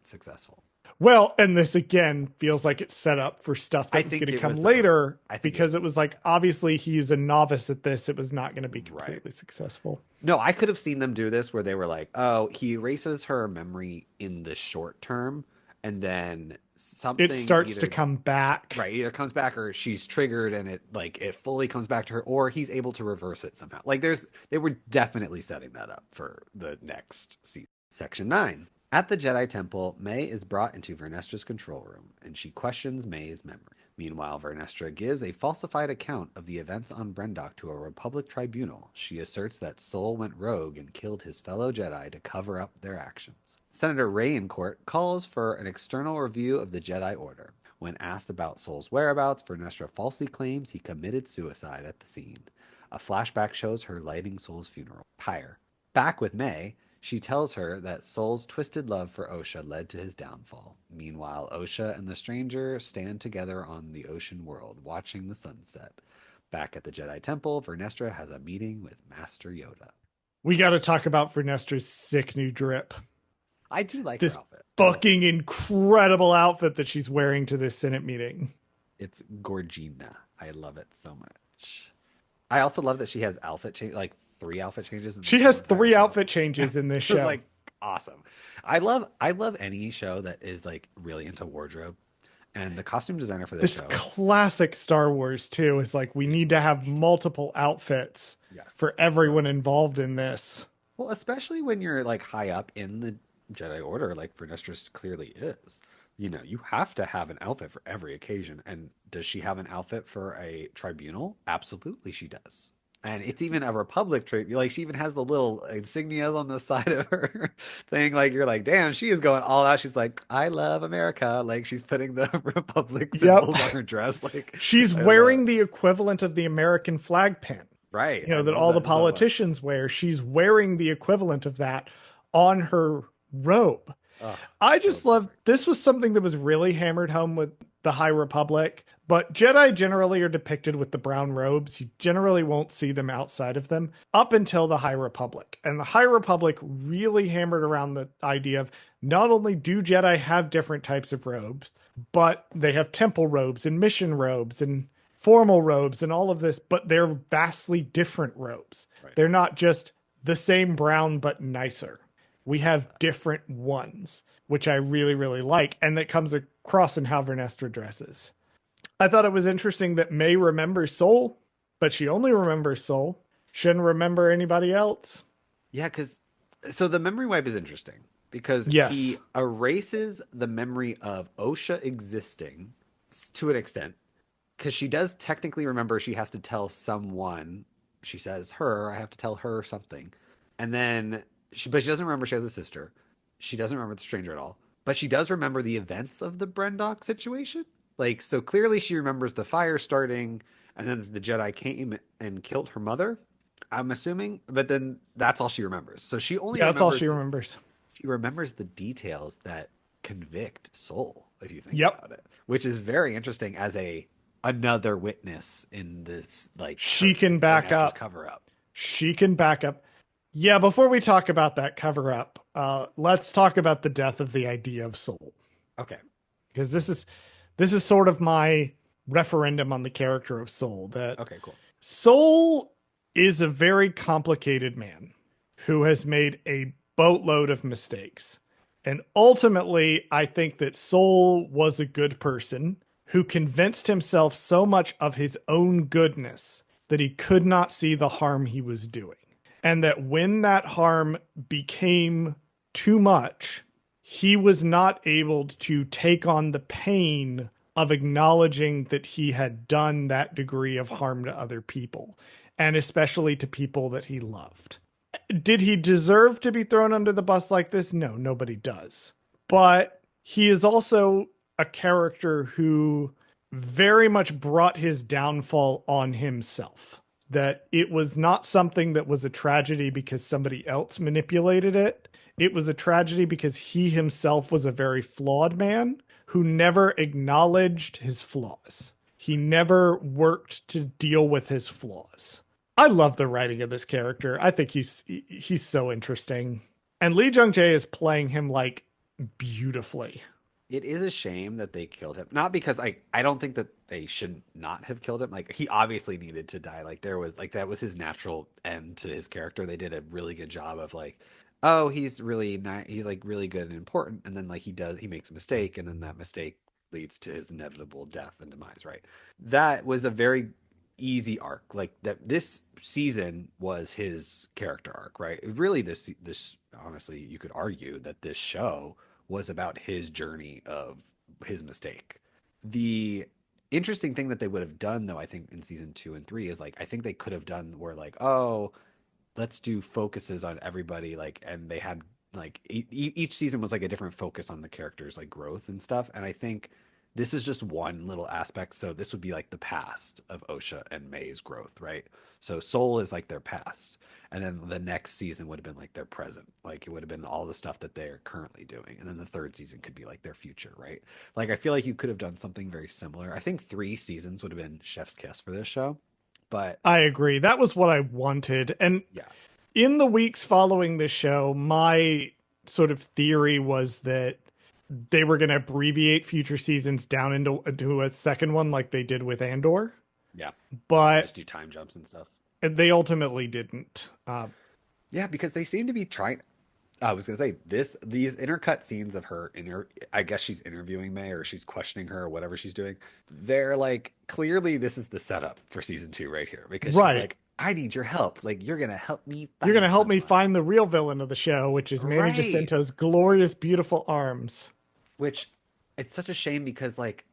successful. Well, and this again feels like it's set up for stuff I that was think going to it come was supposed. later I think it was because it was supposed to be like obviously he's a novice at this. It was not going to be that. Right. completely successful. No, I could have seen them do this where they were like, "Oh, he erases her memory in the short term, and then It something starts to either come back. right either comes back or she's triggered and it fully comes back to her, or he's able to reverse it somehow." Like they were definitely setting that up for the next season. Section 9. At the Jedi Temple, May is brought into Vernestra's control room, and she questions May's memory. Meanwhile, Vernestra gives a falsified account of the events on Brendok to a Republic tribunal. She asserts that Sol went rogue and killed his fellow Jedi to cover up their actions. Senator Rayencourt calls for an external review of the Jedi Order. When asked about Sol's whereabouts, Vernestra falsely claims he committed suicide at the scene. A flashback shows her lighting Sol's funeral pyre. Back with May, she tells her that Sol's twisted love for Osha led to his downfall. Meanwhile, Osha and the stranger stand together on the ocean world, watching the sunset. Back at the Jedi Temple, Vernestra has a meeting with Master Yoda. We got to talk about Vernestra's sick new drip. I do like her This outfit. fucking incredible outfit that she's wearing to this Senate meeting. It's Gorgina. I love it so much. I also love that she has outfit change, like 3 outfit changes. She has 3 outfit changes in this show. Like awesome. I love any show that is like really into wardrobe. And the costume designer for this It's show, classic Star Wars too. It's like we need to have multiple outfits yes, for everyone involved in this. well, especially when you're like high up in the Jedi Order, like Vernestra clearly is. you have to have an outfit for every occasion. And does she have an outfit for a tribunal? Absolutely, she does. And it's even a republic tribute. Like she even has the little insignias on the side of her thing. Like you're like, damn, she is going all out. She's like, I love America. Like she's putting the republic Yep. symbols on her dress. Like She's I love. wearing the equivalent of the American flag pin, Right. you I know, that love all the that so much. politicians wear. She's wearing the equivalent of that on her robe. Oh, I so just love perfect. this was something that was really hammered home with the High Republic, but Jedi generally are depicted with the brown robes. You generally won't see them outside of them up until the High Republic. And the High Republic really hammered around the idea of not only do Jedi have different types of robes, but they have temple robes and mission robes and formal robes and all of this, but they're vastly different robes. Right. They're not just the same brown but nicer. We have different ones, which I really, really like, and that comes across in how Vernestra dresses. I thought it was interesting that May remembers Soul, but she only remembers Soul. Shouldn't remember anybody else. Yeah, because so the memory wipe is interesting because Yes. he erases the memory of OSHA existing to an extent. Because she does technically remember she has to tell someone. She says her, I have to tell her something. And then, but she doesn't remember she has a sister. She doesn't remember the stranger at all. But she does remember the events of the Brendock situation. Like, so clearly she remembers the fire starting and then the Jedi came and killed her mother. I'm assuming, but then that's all she remembers. So Yeah, that's all she remembers. she remembers the details that convict Soul, if you think Yep. about it, which is very interesting as a another witness in this like She can back Vernestra's up. cover up. She can back up. Yeah, before we talk about that cover up, let's talk about the death of the idea of Soul. Okay. Because this is sort of my referendum on the character of Soul. That Okay, cool. Soul is a very complicated man who has made a boatload of mistakes. And ultimately, I think that Soul was a good person who convinced himself so much of his own goodness that he could not see the harm he was doing. And that when that harm became too much, he was not able to take on the pain of acknowledging that he had done that degree of harm to other people, and especially to people that he loved. Did he deserve to be thrown under the bus like this? No, nobody does. But he is also a character who very much brought his downfall on himself. That it was not something that was a tragedy because somebody else manipulated it. It was a tragedy because he himself was a very flawed man who never acknowledged his flaws. He never worked to deal with his flaws. I love the writing of this character. I think he's so interesting. And Lee Jung Jae is playing him like beautifully. It is a shame that they killed him. Not because I don't think that they should not have killed him. Like he obviously needed to die. Like there was like that was his natural end to his character. They did a really good job of like, oh, he's really not he's like really good and important, and then like he makes a mistake, and then that mistake leads to his inevitable death and demise, right? That was a very easy arc. Like that this season was his character arc, right? Really this honestly you could argue that this show was about his journey of his mistake. The interesting thing that they would have done though, I think in season 2 and 3 is like I think they could have done where like, oh, let's do focuses on everybody like and they had like each season was like a different focus on the characters like growth and stuff, and I think this is just one little aspect. So this would be like the past of Osha and May's growth, right? So Soul is like their past, and then the next season would have been like their present, like it would have been all the stuff that they're currently doing, and then the third season could be like their future, right? Like I feel like you could have done something very similar. I think 3 seasons would have been chef's kiss for this show, but I agree. That was what I wanted. And yeah. in the weeks following this show, my sort of theory was that they were going to abbreviate future seasons down into a second one like they did with Andor, Yeah. but Just do time jumps and stuff. they ultimately didn't. Yeah, because they seem to be trying. I was gonna say these intercut scenes of her I guess she's interviewing May or she's questioning her or whatever she's doing. They're like clearly this is the setup for season 2 right here because she's Right. like, I need your help. Like you're gonna help me You're going to find help me someone. find the real villain of the show, which is Manny Right. Jacinto's glorious, beautiful arms. Which it's such a shame because like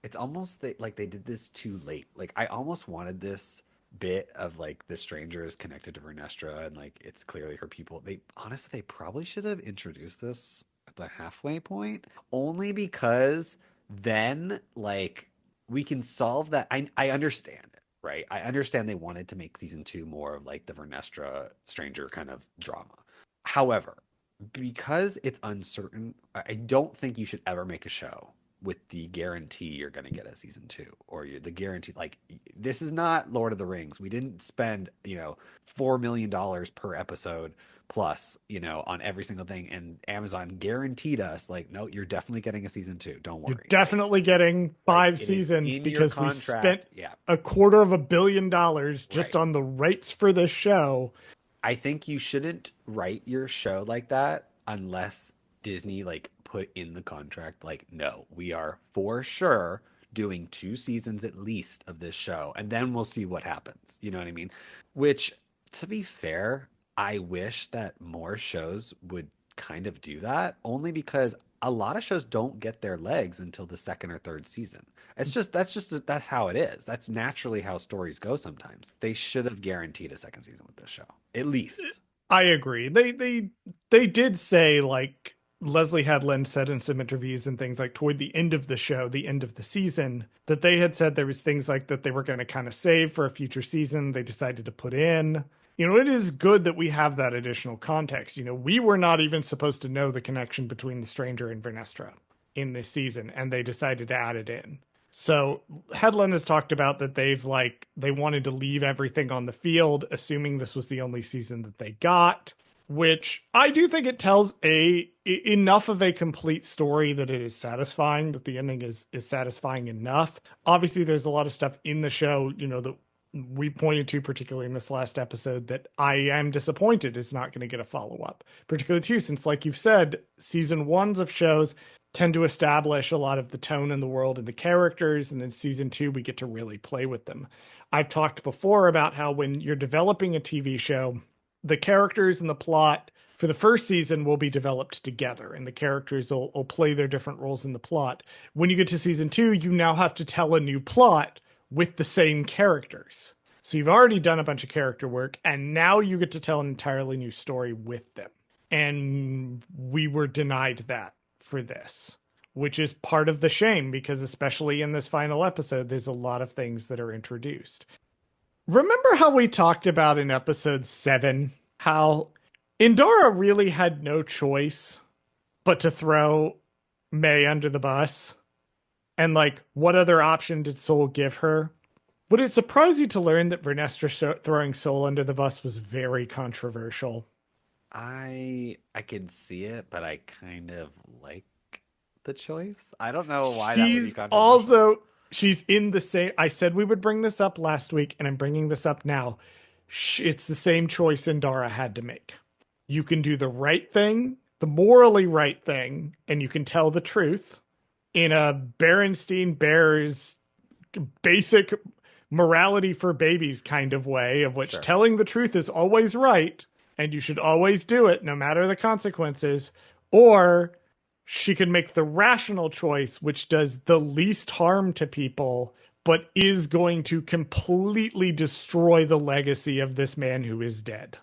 it's almost like they did this too late. Like I almost wanted this bit of like the stranger is connected to Vernestra and like it's clearly her people. They honestly they probably should have introduced this at the halfway point, only because then like we can solve that. I understand it, right? I understand they wanted to make season two more of like the Vernestra stranger kind of drama. However, because it's uncertain, I don't think you should ever make a show with the guarantee you're going to get a season two or the guarantee. Like, this is not Lord of the Rings. We didn't spend, $4 million per episode plus, on every single thing. And Amazon guaranteed us, like, no, you're definitely getting a season two. Don't You're worry. Like, definitely getting like five it is seasons in your because we spent contract. Yeah, $250 million just right. on the rights for this show. I think you shouldn't write your show like that unless Disney like put in the contract like no, we are for sure doing 2 seasons at least of this show and then we'll see what happens. You know what I mean? Which to be fair, I wish that more shows would kind of do that only because a lot of shows don't get their legs until the second or third season. That's how it is. That's naturally how stories go sometimes. They should have guaranteed a second season with this show. At least. I agree. They did say, like Leslie Headland said in some interviews and things, like toward the end of the show, the end of the season, that they had said there was things like that they were going to kind of save for a future season. They decided to put in. It is good that we have that additional context. We were not even supposed to know the connection between the stranger and Vernestra in this season, and they decided to add it in. So Headland has talked about that they wanted to leave everything on the field, assuming this was the only season that they got, which I do think it tells enough of a complete story that it is satisfying, that the ending is satisfying enough. Obviously, there's a lot of stuff in the show, that we pointed to, particularly in this last episode, that I am disappointed is not going to get a follow-up. Particularly too, since like you've said, season ones of shows tend to establish a lot of the tone in the world and the characters, and then season two we get to really play with them. I've talked before about how when you're developing a TV show, the characters and the plot for the first season will be developed together, and the characters will play their different roles in the plot. When you get to season two, you now have to tell a new plot with the same characters. So you've already done a bunch of character work, and now you get to tell an entirely new story with them. And we were denied that for this, which is part of the shame, because especially in this final episode, there's a lot of things that are introduced. Remember how we talked about in episode 7 how Indara really had no choice but to throw May under the bus? And like, what other option did Soul give her? Would it surprise you to learn that Vernestra throwing Soul under the bus was very controversial? I can see it, but I kind of like the choice. I don't know why that would be She's controversial. also she's in the same. I said we would bring this up last week, and I'm bringing this up now. It's the same choice Indara had to make. You can do the right thing, the morally right thing, and you can tell the truth in a Berenstein Bears basic morality for babies kind of way, of which Sure. telling the truth is always right, and you should always do it no matter the consequences. Or she can make the rational choice, which does the least harm to people, but is going to completely destroy the legacy of this man who is dead.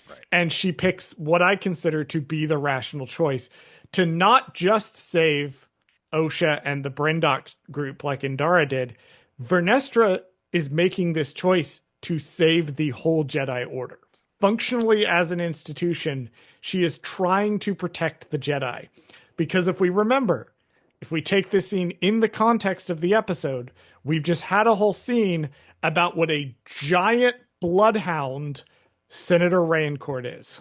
Right. And she picks what I consider to be the rational choice, to not just save Osha and the Brendok group like Indara did. Vernestra is making this choice to save the whole Jedi Order. Functionally, as an institution, she is trying to protect the Jedi. Because if we remember, if we take this scene in the context of the episode, we've just had a whole scene about what a giant bloodhound Senator Rayancourt is.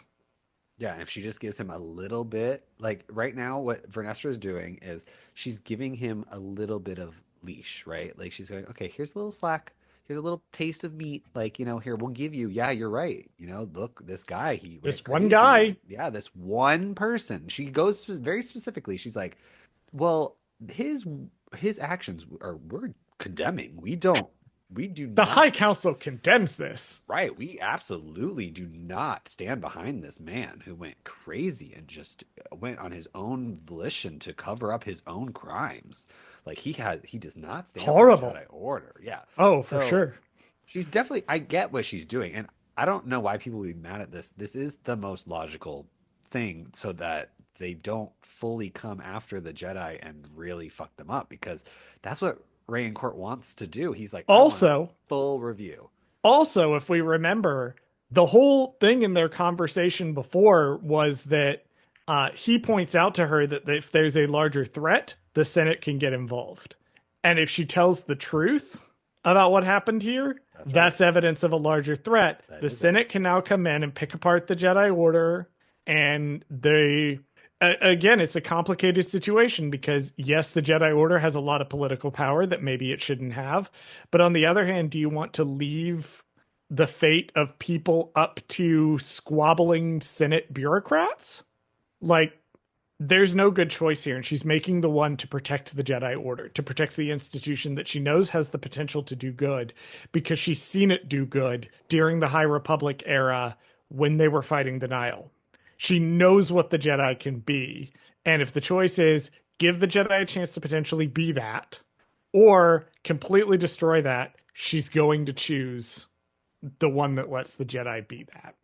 Yeah, if she just gives him a little bit, like right now, what Vernestra is doing is she's giving him a little bit of leash, right? Like she's going, okay, here's a little slack, here's a little taste of meat, like here we'll give you. Yeah, you're right. Look, this guy, he went This one crazy. guy, Yeah, this one person. She goes very specifically. She's like, well, his actions are we're condemning. We don't. We do The High not. Council condemns this. Right. We absolutely do not stand behind this man who went crazy and just went on his own volition to cover up his own crimes. Like he does not stand up for the Horrible. Jedi Order. Yeah. Oh, for So sure. she's definitely, I get what she's doing. And I don't know why people would be mad at this. This is the most logical thing so that they don't fully come after the Jedi and really fuck them up because that's what Ray Court wants to do. He's like, I want a Also, full review. also, if we remember, the whole thing in their conversation before was that he points out to her that if there's a larger threat, the Senate can get involved. And if she tells the truth about what happened here, That's right. that's evidence of a larger threat. That The is Senate evidence. can now come in and pick apart the Jedi Order. And again, it's a complicated situation because, yes, the Jedi Order has a lot of political power that maybe it shouldn't have. But on the other hand, do you want to leave the fate of people up to squabbling Senate bureaucrats? Like, there's no good choice here, and she's making the one to protect the Jedi Order, to protect the institution that she knows has the potential to do good, because she's seen it do good during the High Republic era when they were fighting the Nile. She knows what the Jedi can be, and if the choice is give the Jedi a chance to potentially be that, or completely destroy that, she's going to choose the one that lets the Jedi be that.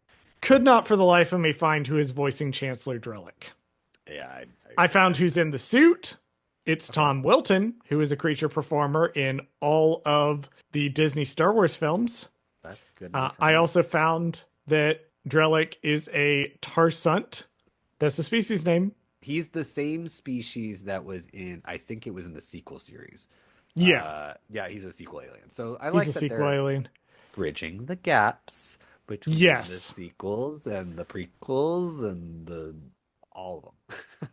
Could not for the life of me find who is voicing Chancellor Drillick. Yeah, I I agree. found who's in the suit. It's Okay. Tom Wilton, who is a creature performer in all of the Disney Star Wars films. That's good enough for I me. also found that Drellick is a Tarsunt. That's the species name. He's the same species that was in, I think it was in the sequel series. Yeah, Yeah, he's a sequel alien. So I he's like a that sequel they're alien. bridging the gaps between the Yes. sequels and the prequels and the all of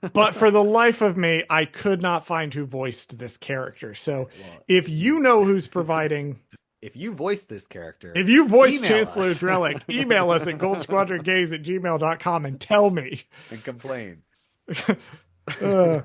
them. But for the life of me, I could not find who voiced this character. So Well, if you know who's providing, if you voice this character, if you voiced email Chancellor us Drellick, email us at goldsquadrongaze@gmail.com and tell me. and complain. Uh,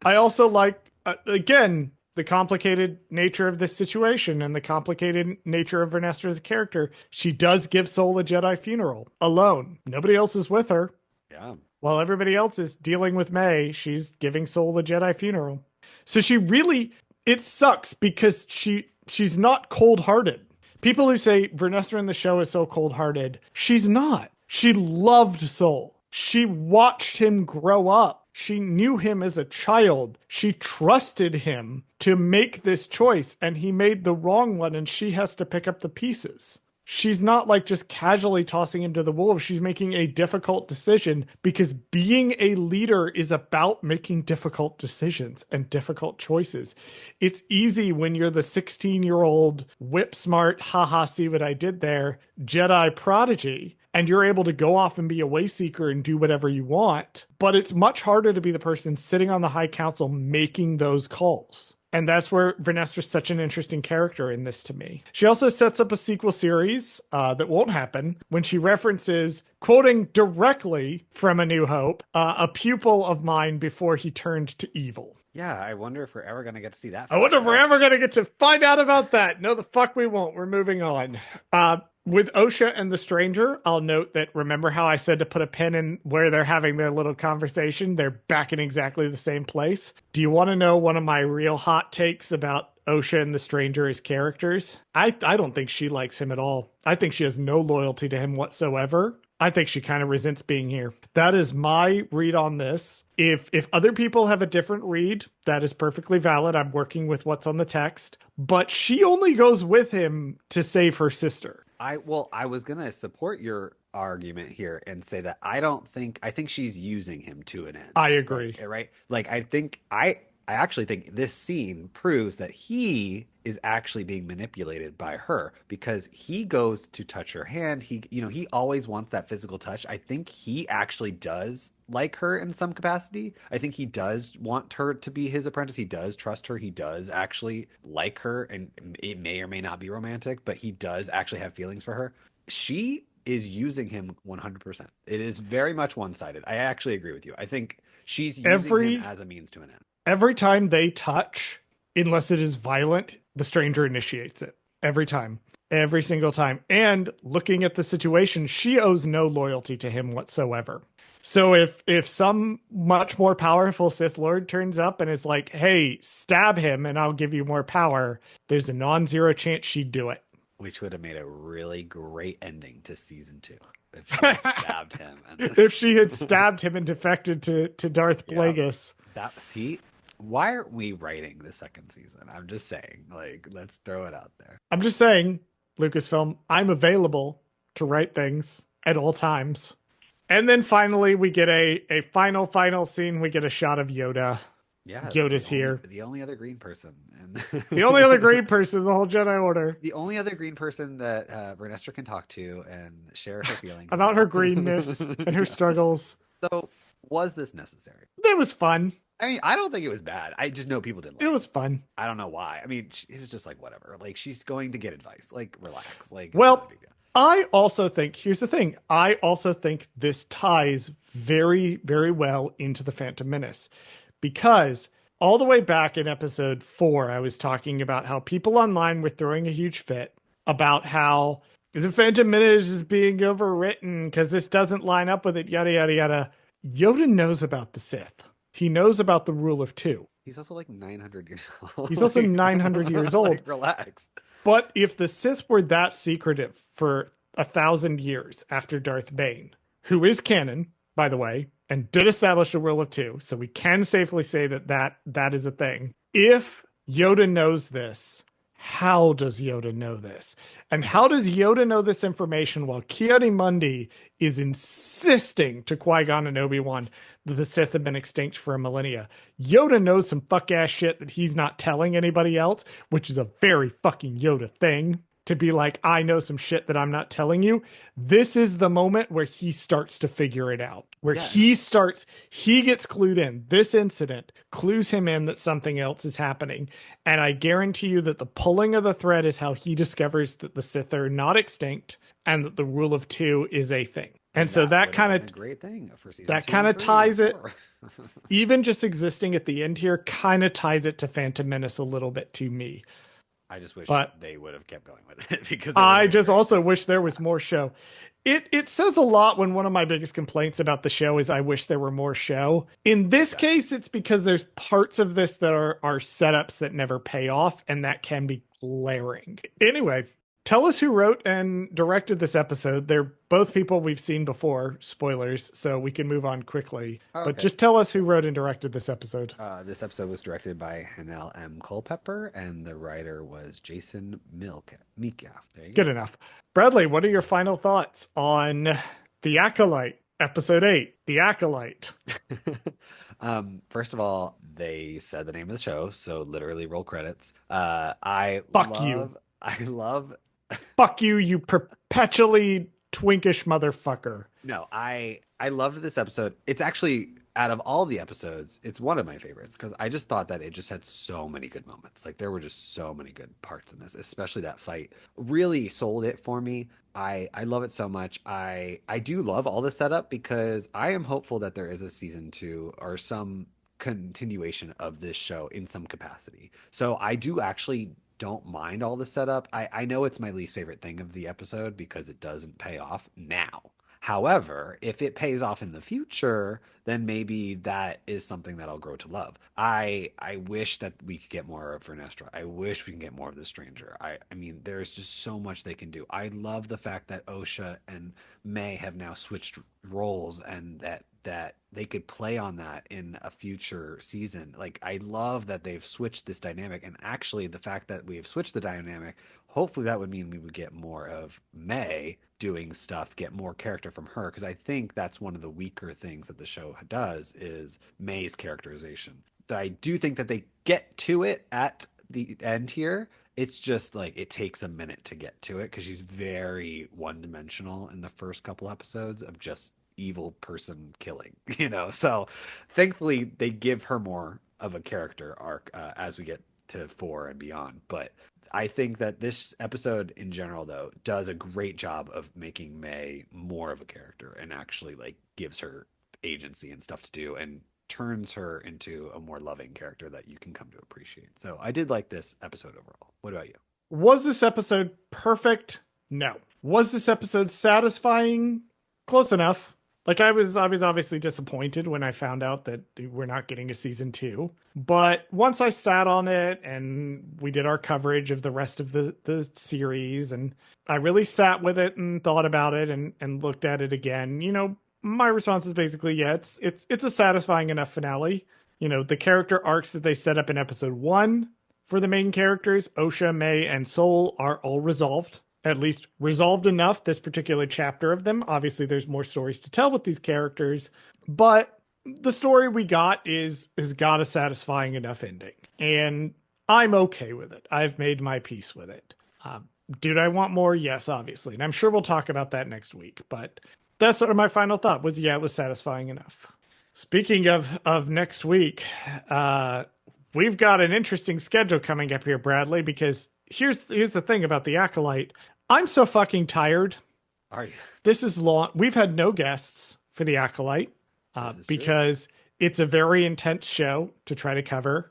I also like, again, the complicated nature of this situation and the complicated nature of Vernestra as a character. She does give Soul a Jedi funeral alone. Nobody else is with her. Yeah. While everybody else is dealing with May, she's giving Soul the Jedi funeral. So she really, it sucks because she's not cold-hearted. People who say Vernestra in the show is so cold-hearted, she's not. She loved Soul. She watched him grow up. She knew him as a child. She trusted him to make this choice, and he made the wrong one, and she has to pick up the pieces. She's not like just casually tossing him to the wolves. She's making a difficult decision because being a leader is about making difficult decisions and difficult choices. It's easy when you're the 16-year-old whip smart, haha, see what I did there, Jedi prodigy, and you're able to go off and be a way seeker and do whatever you want. But it's much harder to be the person sitting on the High Council making those calls. And that's where Vernestra's such an interesting character in this to me. She also sets up a sequel series that won't happen when she references, quoting directly from A New Hope, a pupil of mine before he turned to evil. Yeah, I wonder if we're ever going to get to see that I wonder if we're flashback. ever going to get to find out about that. No, the fuck we won't. We're moving on. With Osha and the Stranger, I'll note that remember how I said to put a pin in where they're having their little conversation? They're back in exactly the same place. Do you want to know one of my real hot takes about Osha and the Stranger as characters? I don't think she likes him at all. I think she has no loyalty to him whatsoever. I think she kind of resents being here. That is my read on this. If other people have a different read, that is perfectly valid. I'm working with what's on the text. But she only goes with him to save her sister. I was gonna support your argument here and say that I think she's using him to an end. I agree. Right? Like I actually think this scene proves that he is actually being manipulated by her because he goes to touch her hand. He always wants that physical touch. I think he actually does like her in some capacity. I think he does want her to be his apprentice. He does trust her. He does actually like her, and it may or may not be romantic, but he does actually have feelings for her. She is using him 100%. It is very much one-sided. I actually agree with you. I think she's using him Every as a means to an end. every time they touch, unless it is violent, the Stranger initiates it. every time, every single time. And looking at the situation, she owes no loyalty to him whatsoever. So if some much more powerful Sith Lord turns up and is like, "Hey, stab him and I'll give you more power," there's a non-zero chance she'd do it. Which would have made a really great ending to season 2 if she had stabbed him and then If she had stabbed him and defected to Darth yeah. Plagueis. That see, why aren't we writing the second season? I'm just saying, like, let's throw it out there. I'm just saying, Lucasfilm, I'm available to write things at all times. And then finally, we get a final scene. We get a shot of Yoda. Yes, Yoda's here. the only other green person, and The only other green person in the whole Jedi Order. the only other green person that Vernestra can talk to and share her feelings About her greenness and her struggles. So, was this necessary? It was fun. I mean, I don't think it was bad. I just know people didn't like it. Was fun. I don't know why. I mean, it was just like, whatever. Like, she's going to get advice. Like, relax. Like, well, I also think, here's the thing. I also think this ties very, very well into the Phantom Menace. Because all the way back in episode 4, I was talking about how people online were throwing a huge fit about how the Phantom Menace is being overwritten because this doesn't line up with it, yada, yada, yada. Yoda knows about the Sith. He knows about the rule of 2. He's also like 900 years old. He's also 900 years old. Like, relax. But if the Sith were that secretive for 1,000 years after Darth Bane, who is canon, by the way, and did establish the rule of 2, so we can safely say that is a thing. If Yoda knows this, how does Yoda know this? And how does Yoda know this information while Ki-Adi-Mundi is insisting to Qui-Gon and Obi-Wan that the Sith have been extinct for a millennia? Yoda knows some fuck-ass shit that he's not telling anybody else, which is a very fucking Yoda thing. To be like, I know some shit that I'm not telling you. This is the moment where he starts to figure it out. Where he gets clued in. This incident clues him in that something else is happening. And I guarantee you that the pulling of the thread is how he discovers that the Sith are not extinct and that the rule of 2 is a thing. And so that kind of great thing for season that 2 kind of ties it. 4. Even just existing at the end here kind of ties it to Phantom Menace a little bit to me. I just wish they would have kept going with it because I just also wish there was more show. It says a lot when one of my biggest complaints about the show is I wish there were more show. In this case, it's because there's parts of this that are setups that never pay off, and that can be glaring. Anyway, tell us who wrote and directed this episode. They're both people we've seen before. Spoilers, so we can move on quickly. Okay. But just tell us who wrote and directed this episode. This episode was directed by Hanel M. Culpepper, and the writer was Jason Mika. There you go. Good enough. Bradley, what are your final thoughts on The Acolyte, episode 8, The Acolyte? First of all, they said the name of the show, so literally roll credits. Fuck you. I love Fuck you, you perpetually twinkish motherfucker. No, I loved this episode. It's actually, out of all the episodes, it's one of my favorites because I just thought that it just had so many good moments. Like, there were just so many good parts in this, especially that fight. Really sold it for me. I love it so much. I do love all the setup because I am hopeful that there is a season 2 or some continuation of this show in some capacity. So I do actually don't mind all the setup. I know it's my least favorite thing of the episode because it doesn't pay off now. However, if it pays off in the future, then maybe that is something that I'll grow to love. I wish that we could get more of Vernestra. I wish we can get more of the Stranger. I mean, there's just so much they can do. I love the fact that Osha and May have now switched roles and that they could play on that in a future season. Like, I love that they've switched this dynamic, and actually the fact that we have switched the dynamic, hopefully that would mean we would get more of May doing stuff, get more character from her, because I think that's one of the weaker things that the show does is May's characterization. I do think that they get to it at the end here. It's just like it takes a minute to get to it because she's very one-dimensional in the first couple episodes of just evil person killing, so thankfully they give her more of a character arc as we get to 4 and beyond. But I think that this episode in general, though, does a great job of making May more of a character and actually like gives her agency and stuff to do and turns her into a more loving character that you can come to appreciate. So I did like this episode overall. What about you? Was this episode perfect? No. Was this episode satisfying? Close enough. Like I was obviously disappointed when I found out that we're not getting a season 2. But once I sat on it and we did our coverage of the rest of the series, and I really sat with it and thought about it and looked at it again, my response is basically, yeah, it's a satisfying enough finale. The character arcs that they set up in episode 1 for the main characters, Osha, May, and Soul, are all resolved. At least resolved enough, this particular chapter of them. Obviously, there's more stories to tell with these characters, but the story we got has got a satisfying enough ending, and I'm okay with it. I've made my peace with it. Did I want more? Yes, obviously, and I'm sure we'll talk about that next week, but that's sort of my final thought was, yeah, it was satisfying enough. Speaking of next week, we've got an interesting schedule coming up here, Bradley, because here's the thing about the Acolyte. I'm so fucking tired. Are you? This is long. We've had no guests for the Acolyte because it's a very intense show to try to cover.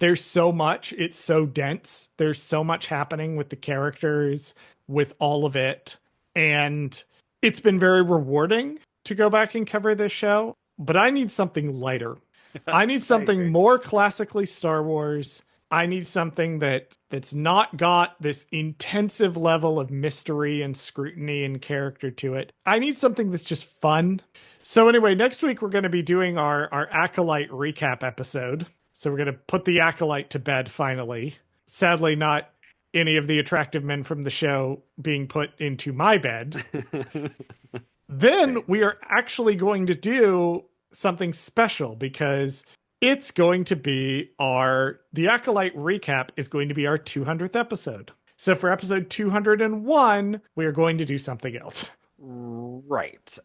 There's so much. It's so dense. There's so much happening with the characters, with all of it. And it's been very rewarding to go back and cover this show. But I need something lighter. I need something more classically Star Wars. I need something that's not got this intensive level of mystery and scrutiny and character to it. I need something that's just fun. So anyway, next week we're going to be doing our Acolyte recap episode. So we're going to put the Acolyte to bed finally. Sadly, not any of the attractive men from the show being put into my bed. Then we are actually going to do something special because it's going to be the Acolyte recap is going to be our 200th episode. So for episode 201, we are going to do something else. Right.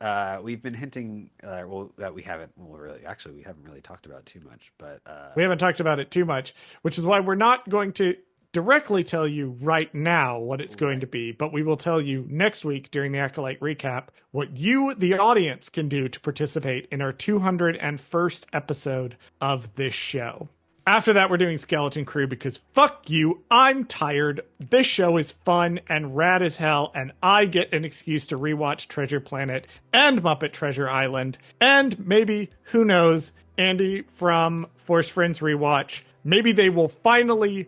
We've been hinting, that we haven't really talked about it too much, but we haven't talked about it too much, which is why we're not going to directly tell you right now what it's going to be, but we will tell you next week during the Acolyte recap what you, the audience, can do to participate in our 201st episode of this show. After that, we're doing Skeleton Crew because fuck you, I'm tired. This show is fun and rad as hell, and I get an excuse to rewatch Treasure Planet and Muppet Treasure Island, and maybe, who knows, Andy from Force Friends Rewatch. Maybe they will finally,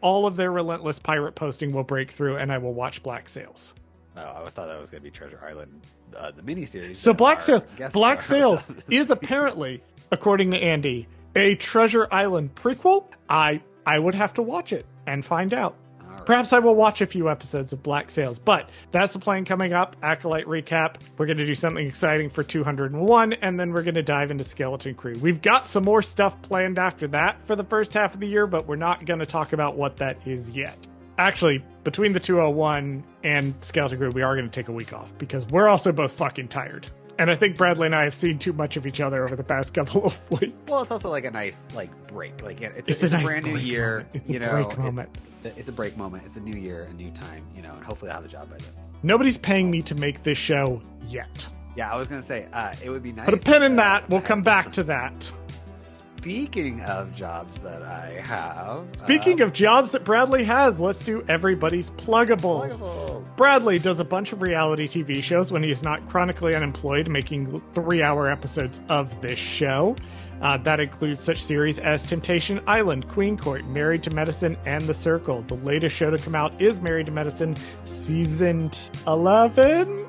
all of their relentless pirate posting will break through and I will watch Black Sails. Oh, I thought that was going to be Treasure Island, the miniseries. So Black Sails is apparently, according to Andy, a Treasure Island prequel. I would have to watch it and find out. Perhaps I will watch a few episodes of Black Sails, but that's the plan coming up. Acolyte recap. We're going to do something exciting for 201, and then we're going to dive into Skeleton Crew. We've got some more stuff planned after that for the first half of the year, but we're not going to talk about what that is yet. Actually, between the 201 and Skeleton Crew, we are going to take a week off because we're also both fucking tired. And I think Bradley and I have seen too much of each other over the past couple of weeks. Well, it's also like a nice break. Like it's a nice brand new year. Moment. It's a break moment. It's a break moment. It's a new year, a new time, and hopefully I'll have a job by then. Nobody's paying me to make this show yet. Yeah, I was going to say, it would be nice. Put a pin in that. We'll come back to that. Speaking of jobs that I have. Speaking of jobs that Bradley has, let's do everybody's pluggables. Bradley does a bunch of reality TV shows when he is not chronically unemployed, making 3-hour episodes of this show. That includes such series as Temptation Island, Queen Court, Married to Medicine, and The Circle. The latest show to come out is Married to Medicine Season 11?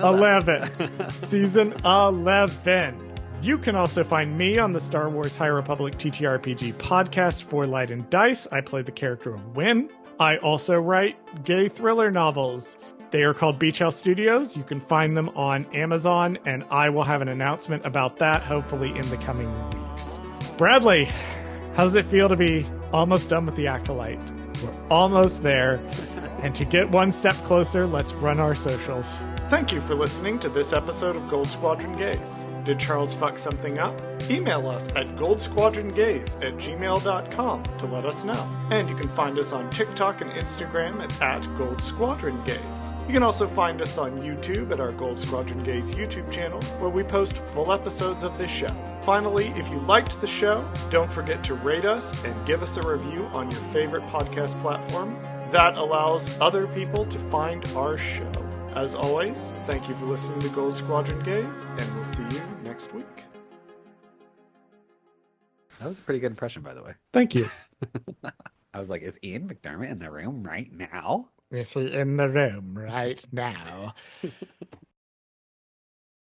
11. Season 11. You can also find me on the Star Wars High Republic TTRPG podcast For Light and Dice. I play the character of Wynn. I also write gay thriller novels. They are called Beach House Studios. You can find them on Amazon, and I will have an announcement about that hopefully in the coming weeks. Bradley, how does it feel to be almost done with the Acolyte? We're almost there. And to get one step closer, let's run our socials. Thank you for listening to this episode of Gold Squadron Gaze. Did Charles fuck something up? Email us at goldsquadrongaze@gmail.com to let us know. And you can find us on TikTok and Instagram at Gold Squadron Gaze. You can also find us on YouTube at our Gold Squadron Gaze YouTube channel, where we post full episodes of this show. Finally, if you liked the show, don't forget to rate us and give us a review on your favorite podcast platform. that allows other people to find our show. As always, thank you for listening to Gold Squadron Gaze, and we'll see you next week. That was a pretty good impression, by the way. Thank you. I was like, is Ian McDermott in the room right now? Is he in the room right now?